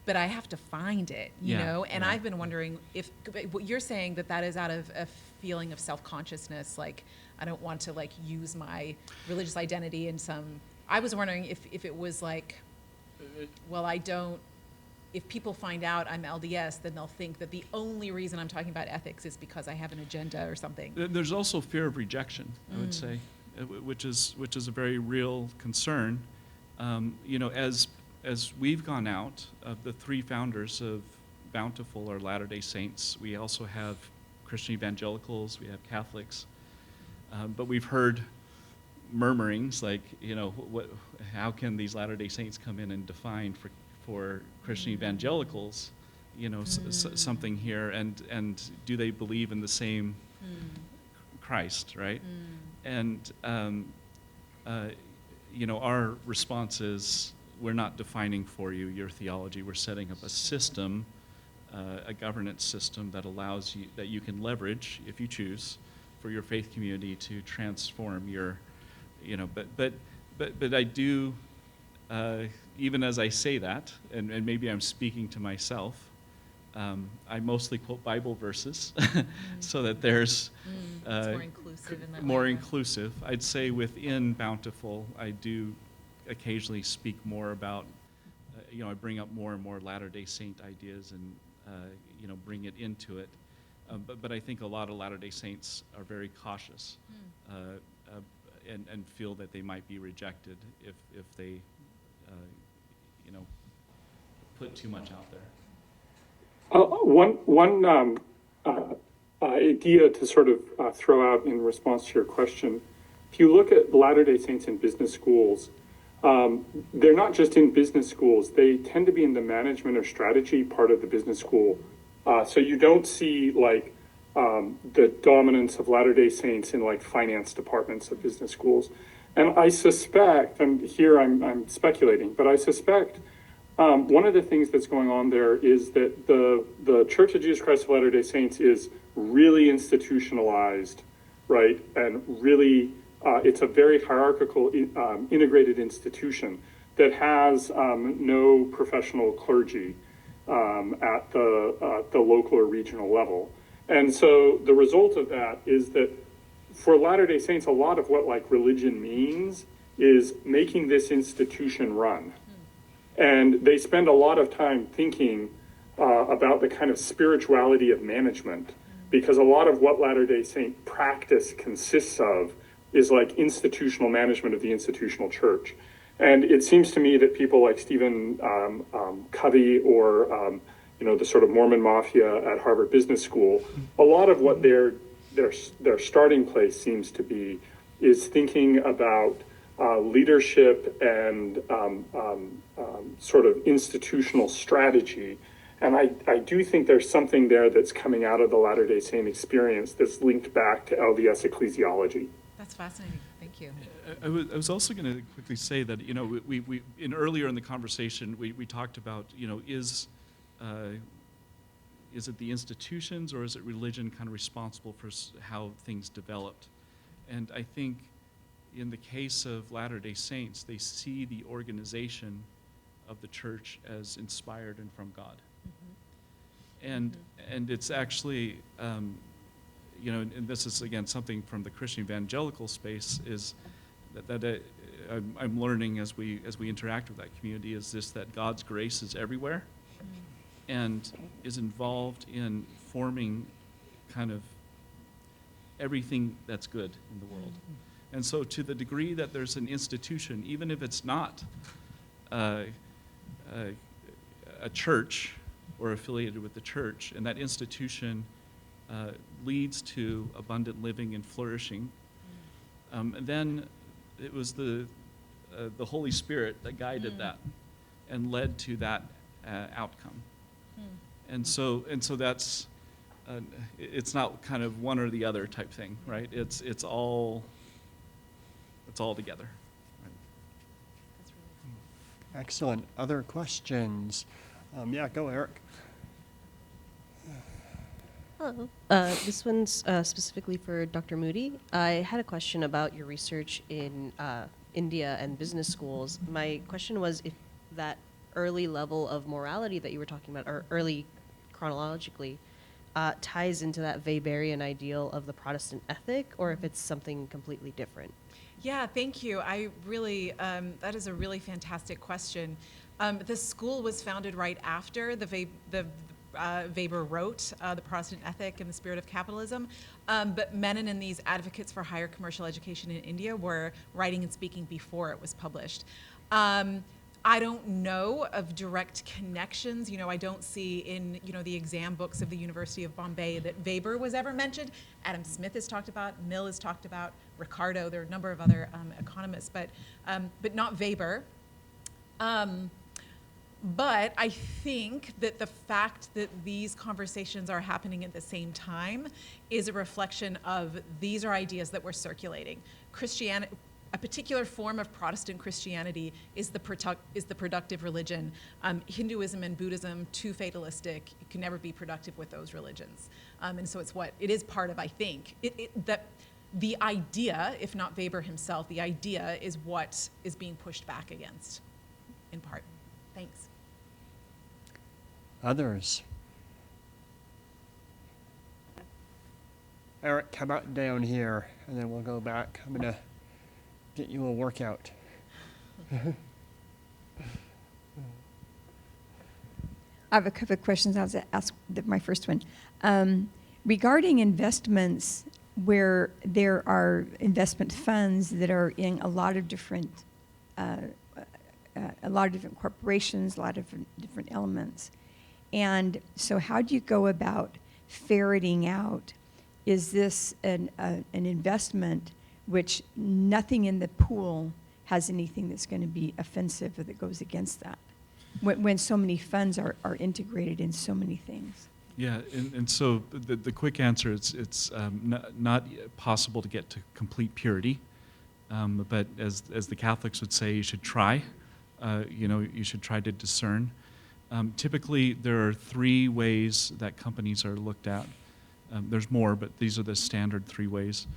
I have to find it, you know? And I've been wondering if what you're saying, that is out of a feeling of self-consciousness, like I don't want to like use my religious identity in some, I was wondering if it was like, well, if people find out I'm LDS, then they'll think that the only reason I'm talking about ethics is because I have an agenda or something. There's also fear of rejection, I would say, which is a very real concern. You know, as we've gone out, of the three founders of Bountiful are Latter-day Saints. We also have Christian evangelicals, we have Catholics, but we've heard murmurings like, you know, how can these Latter-day Saints come in and define for Christian evangelicals, you know, something here, and do they believe in the same Christ, right? And you know, our response is, we're not defining for you your theology. We're setting up a system, a governance system that allows you, that you can leverage if you choose, for your faith community to transform your, you know. But I do. Even as I say that, and maybe I'm speaking to myself, I mostly quote Bible verses so that there's it's more inclusive in that more way. inclusive. I'd say within Bountiful, I do occasionally speak more about, you know, I bring up more and more Latter-day Saint ideas and, you know, bring it into it. But I think a lot of Latter-day Saints are very cautious and feel that they might be rejected if they you know, put too much out there. One idea to sort of throw out in response to your question, if you look at Latter-day Saints in business schools, they're not just in business schools, they tend to be in the management or strategy part of the business school. So you don't see like the dominance of Latter-day Saints in like finance departments of business schools. And I suspect, and here I'm speculating, but I suspect one of the things that's going on there is that the Church of Jesus Christ of Latter-day Saints is really institutionalized, right? And really, it's a very hierarchical, integrated institution that has no professional clergy at the local or regional level. And so the result of that is that for Latter-day Saints, a lot of what like religion means is making this institution run. And they spend a lot of time thinking about the kind of spirituality of management, because a lot of what Latter-day Saint practice consists of is like institutional management of the institutional church. And it seems to me that people like Stephen Covey or you know, the sort of Mormon mafia at Harvard Business School, a lot of what their starting place seems to be is thinking about leadership and sort of institutional strategy. And I do think there's something there that's coming out of the Latter-day Saint experience that's linked back to LDS ecclesiology. That's fascinating. Thank you. I was also going to quickly say that, you know, we earlier in the conversation, we talked about, you know, is it the institutions or is it religion kind of responsible for how things developed? And I think in the case of Latter-day Saints, they see the organization of the church as inspired and from God. And it's actually, you know, and this is again something from the Christian evangelical space, is that I'm learning as we interact with that community, is this, that God's grace is everywhere and is involved in forming kind of everything that's good in the world. And so to the degree that there's an institution, even if it's not a church or affiliated with the church, and that institution leads to abundant living and flourishing, and then it was the Holy Spirit that guided that and led to that outcome. And so that's it's not kind of one or the other type thing, right? It's all together. Right? That's really cool. Excellent. Other questions? Yeah, go, Eric. Hello. This one's specifically for Dr. Moodie. I had a question about your research in India and business schools. My question was if that early level of morality that you were talking about, or early chronologically, ties into that Weberian ideal of the Protestant ethic, or if it's something completely different. Yeah, thank you. I really, that is a really fantastic question. The school was founded right after Weber wrote The Protestant Ethic and the Spirit of Capitalism, but Menon and these advocates for higher commercial education in India were writing and speaking before it was published. I don't know of direct connections. You know, I don't see in, you know, the exam books of the University of Bombay that Weber was ever mentioned. Adam Smith is talked about, Mill is talked about, Ricardo, there are a number of other economists, but not Weber. But I think that the fact that these conversations are happening at the same time is a reflection of these are ideas that were circulating. Christianity, a particular form of Protestant Christianity is the productive religion. Hinduism and Buddhism, too fatalistic. You can never be productive with those religions. And so it is part of, I think, that the idea, if not Weber himself, the idea is what is being pushed back against, in part. Thanks. Others? Eric, how about down here? And then we'll go back. I'm going to get you a workout. I have a couple of questions. I'll ask my first one. Regarding investments, where there are investment funds that are in a lot of different corporations, a lot of different elements. And so how do you go about ferreting out, is this an investment which nothing in the pool has anything that's going to be offensive or that goes against that, when so many funds are integrated in so many things? Yeah, and so the quick answer is it's not possible to get to complete purity, but as the Catholics would say, you should try. You should try to discern. Typically, there are 3 ways that companies are looked at. There's more, but these are the standard 3 ways.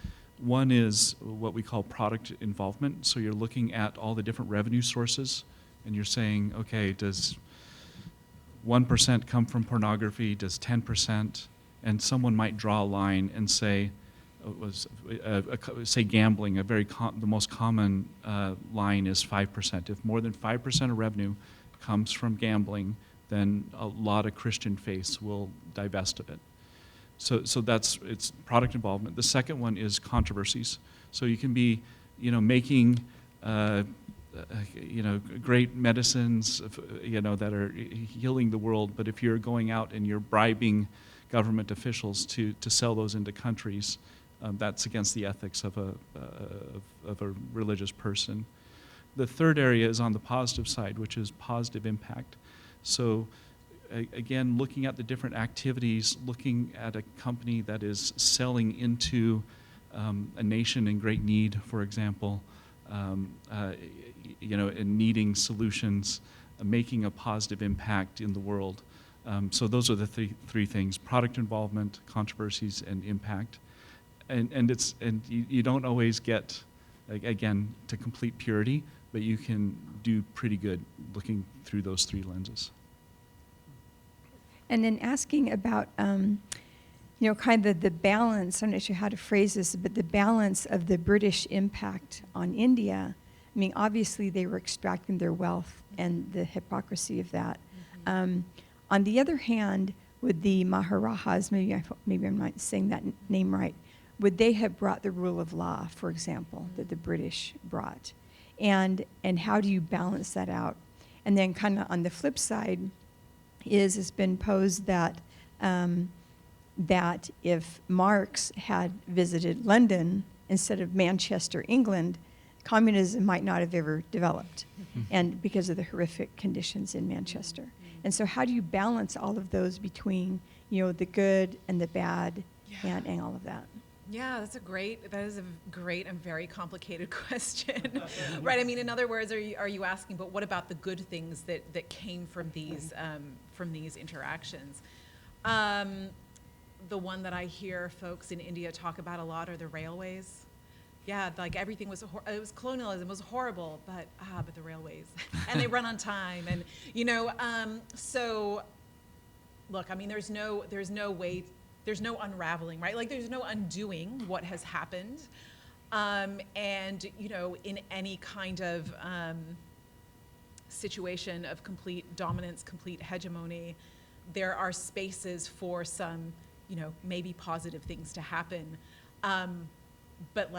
One is what we call product involvement. So you're looking at all the different revenue sources, and you're saying, okay, does 1% come from pornography? Does 10%? And someone might draw a line and say, say gambling. The most common line is 5%. If more than 5% of revenue comes from gambling, then a lot of Christian faiths will divest of it. So it's product involvement. The second one is controversies. So you can be, making, great medicines, that are healing the world. But if you're going out and you're bribing government officials to sell those into countries, That's against the ethics of a religious person. The third area is on the positive side, which is positive impact. So again, looking at the different activities, looking at a company that is selling into a nation in great need, for example, and needing solutions, making a positive impact in the world. So those are the three things: product involvement, controversies, and impact. And you don't always get, again, to complete purity, but you can do pretty good looking through those three lenses. And then asking about, kind of the balance, I'm not sure how to phrase this, but the balance of the British impact on India. I mean, obviously they were extracting their wealth and the hypocrisy of that. On the other hand, would the Maharajas, maybe I'm not saying that name right, would they have brought the rule of law, for example, that the British brought? And how do you balance that out? And then kind of on the flip side it's been posed that that if Marx had visited London instead of Manchester, England, communism might not have ever developed, and because of the horrific conditions in Manchester. And so how do you balance all of those between, the good and the bad, and all of that? Yeah, that is a great and very complicated question, right? I mean, in other words, are you asking, but what about the good things that came from these interactions? The one that I hear folks in India talk about a lot are the railways. Yeah, like everything was colonialism was horrible, but the railways, and they run on time, and so look, I mean, there's no way. There's no unraveling, right? Like there's no undoing what has happened. And, in any kind of situation of complete dominance, complete hegemony, there are spaces for some, maybe positive things to happen. But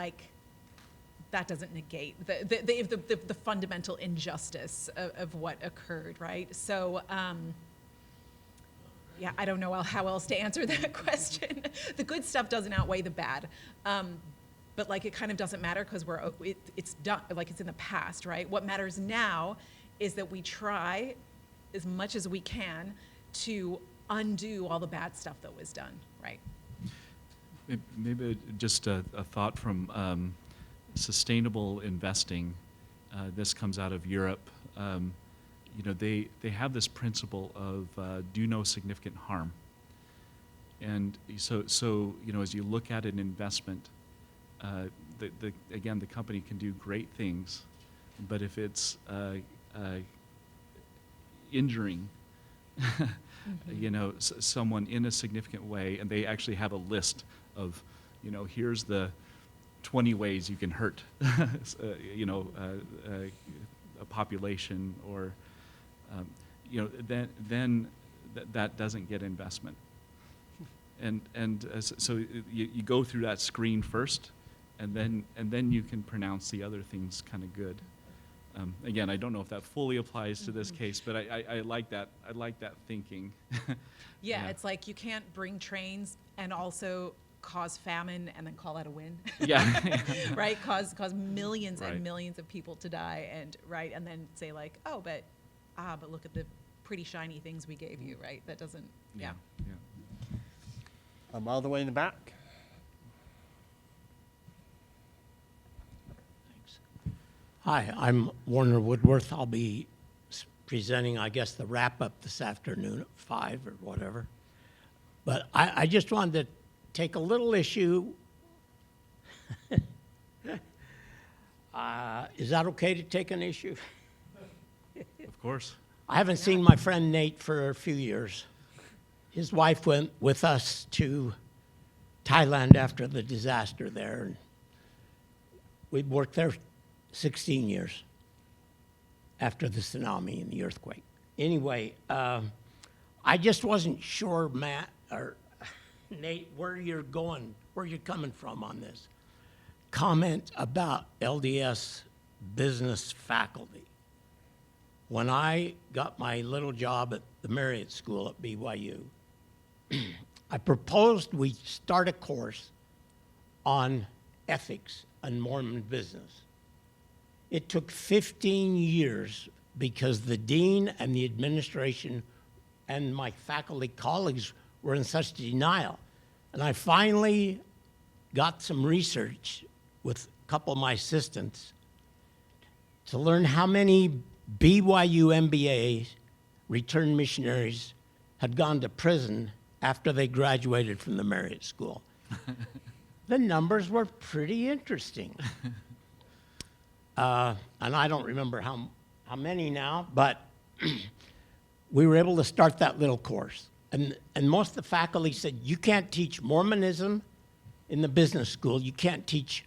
that doesn't negate the fundamental injustice of what occurred, right? So, yeah, I don't know how else to answer that question. The good stuff doesn't outweigh the bad, but it kind of doesn't matter because it's done, it's in the past, right? What matters now is that we try as much as we can to undo all the bad stuff that was done, right? Maybe just a thought from sustainable investing. This comes out of Europe. They have this principle of do no significant harm. And so as you look at an investment, again, the company can do great things, but if it's injuring someone in a significant way, and they actually have a list of, here's the 20 ways you can hurt a population, or then that doesn't get investment. And so you go through that screen first, and then you can pronounce the other things kind of good. Again, I don't know if that fully applies to this case, but I like that. I like that thinking. Yeah, it's like you can't bring trains and also cause famine and then call that a win. Yeah. Right? Cause millions Right. and millions of people to die, and then say but look at the pretty shiny things we gave you, right? That doesn't. Yeah. I'm all the way in the back. Hi, I'm Warner Woodworth. I'll be presenting, I guess, the wrap-up this afternoon at 5 or whatever. But I just wanted to take a little issue. Is that okay to take an issue? Of course. I haven't seen my friend Nate for a few years. His wife went with us to Thailand after the disaster there. And we worked there 16 years after the tsunami and the earthquake. Anyway, I just wasn't sure, Matt or Nate, where you're coming from on this. Comment about LDS business faculty. When I got my little job at the Marriott School at BYU, I proposed we start a course on ethics and Mormon business. It took 15 years because the dean and the administration and my faculty colleagues were in such denial. And I finally got some research with a couple of my assistants to learn how many BYU MBA returned missionaries had gone to prison after they graduated from the Marriott School. The numbers were pretty interesting. And I don't remember how many now, but we were able to start that little course. And most of the faculty said, you can't teach Mormonism in the business school. You can't teach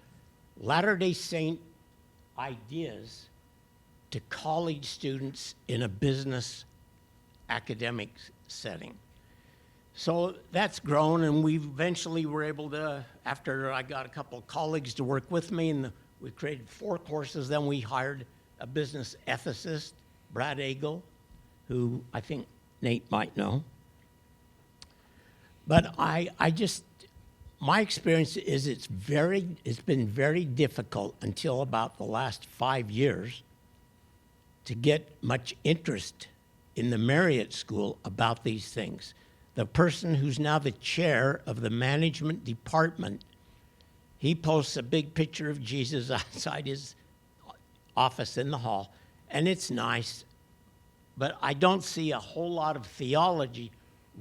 Latter-day Saint ideas to college students in a business academic setting. So that's grown, and we eventually were able to, after I got a couple of colleagues to work with me, and we created 4 courses, then we hired a business ethicist, Brad Agel, who I think Nate might know. But my experience is it's been very difficult until about the last 5 years to get much interest in the Marriott School about these things. The person who's now the chair of the management department, he posts a big picture of Jesus outside his office in the hall, and it's nice, but I don't see a whole lot of theology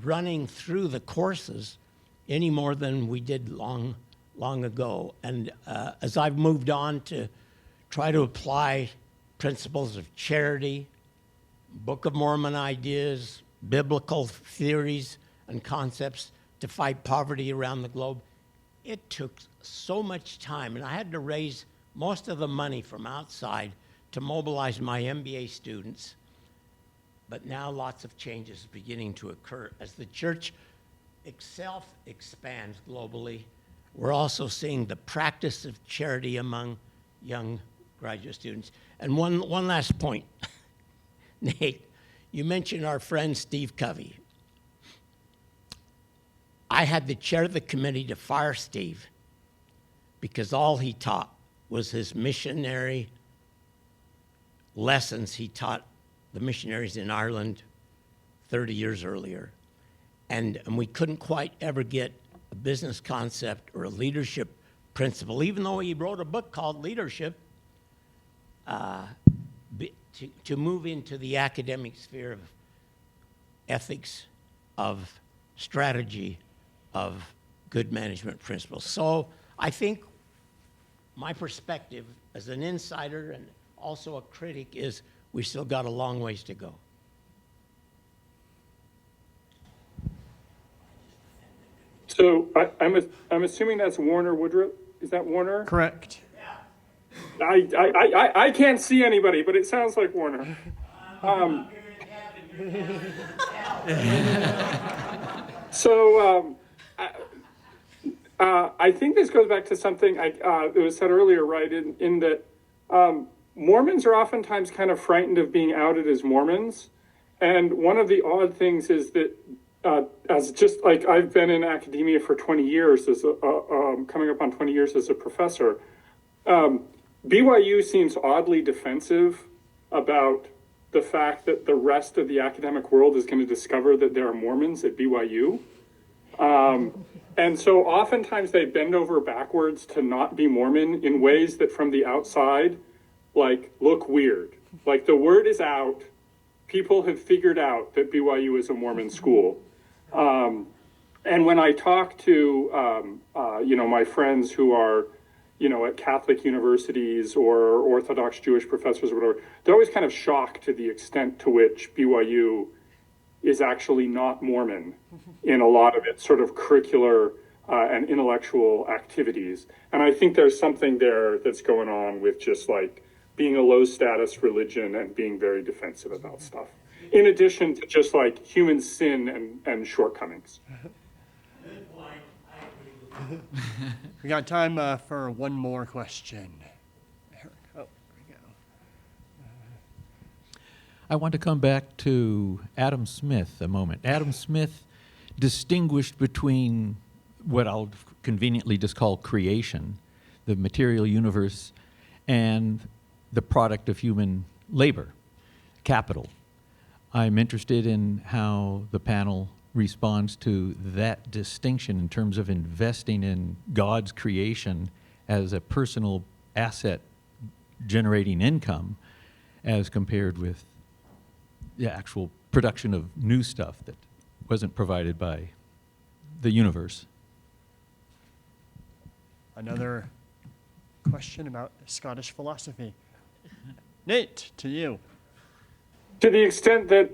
running through the courses any more than we did long ago. And as I've moved on to try to apply principles of charity, Book of Mormon ideas, biblical theories and concepts to fight poverty around the globe, it took so much time, and I had to raise most of the money from outside to mobilize my MBA students. But now lots of changes are beginning to occur. As the church itself expands globally, we're also seeing the practice of charity among young graduate students. And one last point. Nate, you mentioned our friend Steve Covey. I had to chair the committee to fire Steve because all he taught was his missionary lessons he taught the missionaries in Ireland 30 years earlier. And we couldn't quite ever get a business concept or a leadership principle, even though he wrote a book called Leadership, to move into the academic sphere of ethics, of strategy, of good management principles. So I think my perspective as an insider and also a critic is we still got a long ways to go. So I'm assuming that's Warner Woodruff. Is that Warner? Correct. I can't see anybody, but it sounds like Warner. So I think this goes back to something it was said earlier, right? In that Mormons are oftentimes kind of frightened of being outed as Mormons, and one of the odd things is that as just like I've been in academia for 20 years, as coming up on 20 years as a professor. BYU seems oddly defensive about the fact that the rest of the academic world is going to discover that there are Mormons at BYU. And so oftentimes they bend over backwards to not be Mormon in ways that from the outside, like, look weird. Like, the word is out. People have figured out that BYU is a Mormon school. And when I talk to, my friends who are, at Catholic universities or Orthodox Jewish professors or whatever, they're always kind of shocked to the extent to which BYU is actually not Mormon in a lot of its sort of curricular and intellectual activities. And I think there's something there that's going on with just like being a low status religion and being very defensive about stuff. In addition to just like human sin and shortcomings. Good point. I agree with you. We got time for one more question. Eric. Oh, there we go. I want to come back to Adam Smith a moment. Adam Smith distinguished between what I'll conveniently just call creation, the material universe, and the product of human labor, capital. I'm interested in how the panel responds to that distinction in terms of investing in God's creation as a personal asset generating income as compared with the actual production of new stuff that wasn't provided by the universe. Another question about Scottish philosophy. Nate, to you. To the extent that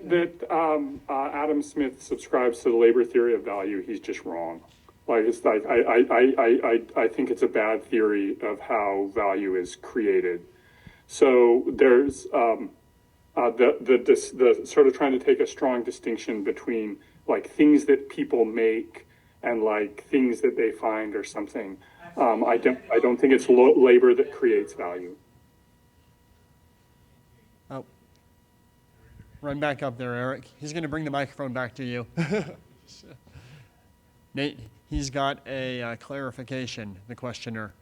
Adam Smith subscribes to the labor theory of value, he's just wrong. Like I think it's a bad theory of how value is created. So there's the sort of trying to take a strong distinction between like things that people make and like things that they find or something. I don't think it's labor that creates value. Oh, run back up there, Eric. He's going to bring the microphone back to you. Nate, he's got a clarification, the questioner.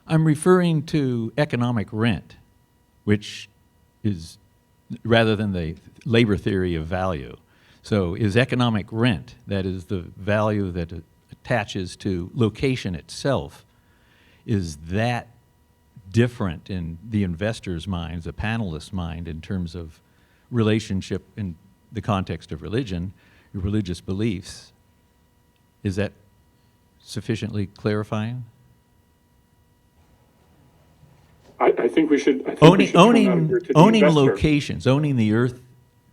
I'm referring to economic rent, which is rather than the labor theory of value. So is economic rent, that is the value that attaches to location itself, is that different in the investor's mind, the panelist's mind, in terms of relationship in the context of religion, your religious beliefs? Is that sufficiently clarifying? I think we should. Owning investor. locations, owning the earth,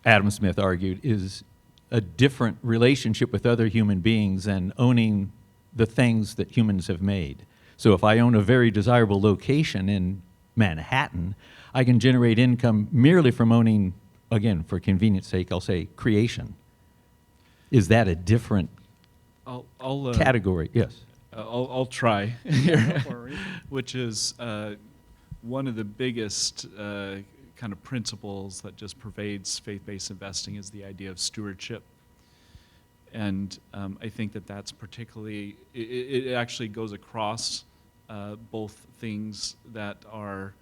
Adam Smith argued, is a different relationship with other human beings than owning the things that humans have made. So if I own a very desirable location in Manhattan, I can generate income merely from owning, again, for convenience sake, I'll say creation. Is that a different category? Yes. I'll try here, which is one of the biggest kind of principles that just pervades faith-based investing is the idea of stewardship. And I think that that's particularly, it actually goes across both things that are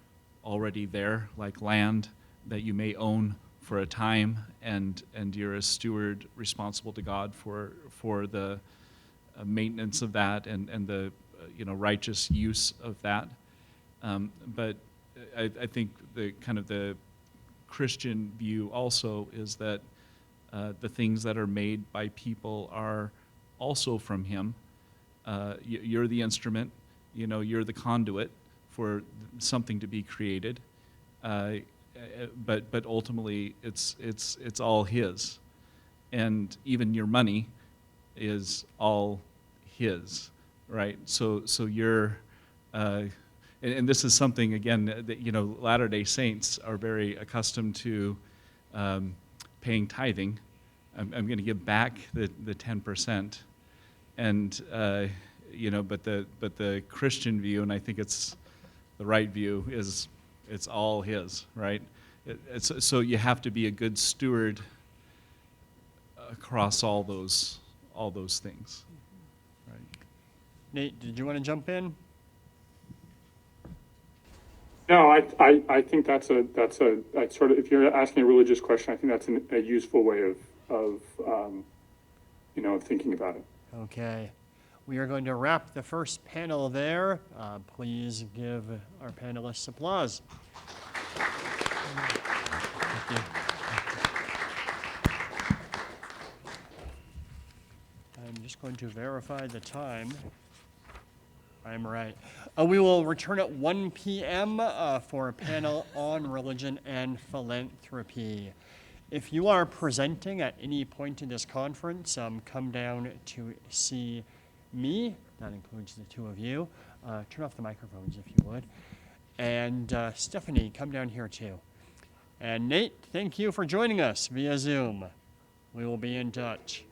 already there, like land that you may own for a time, and you're a steward responsible to God for the maintenance of that and the righteous use of that. But I think the kind of the Christian view also is that the things that are made by people are also from Him. You're the instrument, you're the conduit for something to be created. But ultimately, it's all His, and even your money is all His, right? So you're, and this is something again that Latter-day Saints are very accustomed to paying tithing. I'm going to give back the 10%, and but the Christian view, and I think it's the right view, is it's all His, right? So you have to be a good steward across all those things, right? Nate, did you want to jump in? No, I think that's sort of, if you're asking a religious question, I think that's a useful way of thinking about it. Okay. We are going to wrap the first panel there. Please give our panelists applause. Thank you. I'm just going to verify the time. I'm right. We will return at 1 p.m. For a panel on religion and philanthropy. If you are presenting at any point in this conference, come down to see me. That includes the two of you. Turn off the microphones if you would. And Stephanie, come down here too. And Nate, thank you for joining us via Zoom. We will be in touch.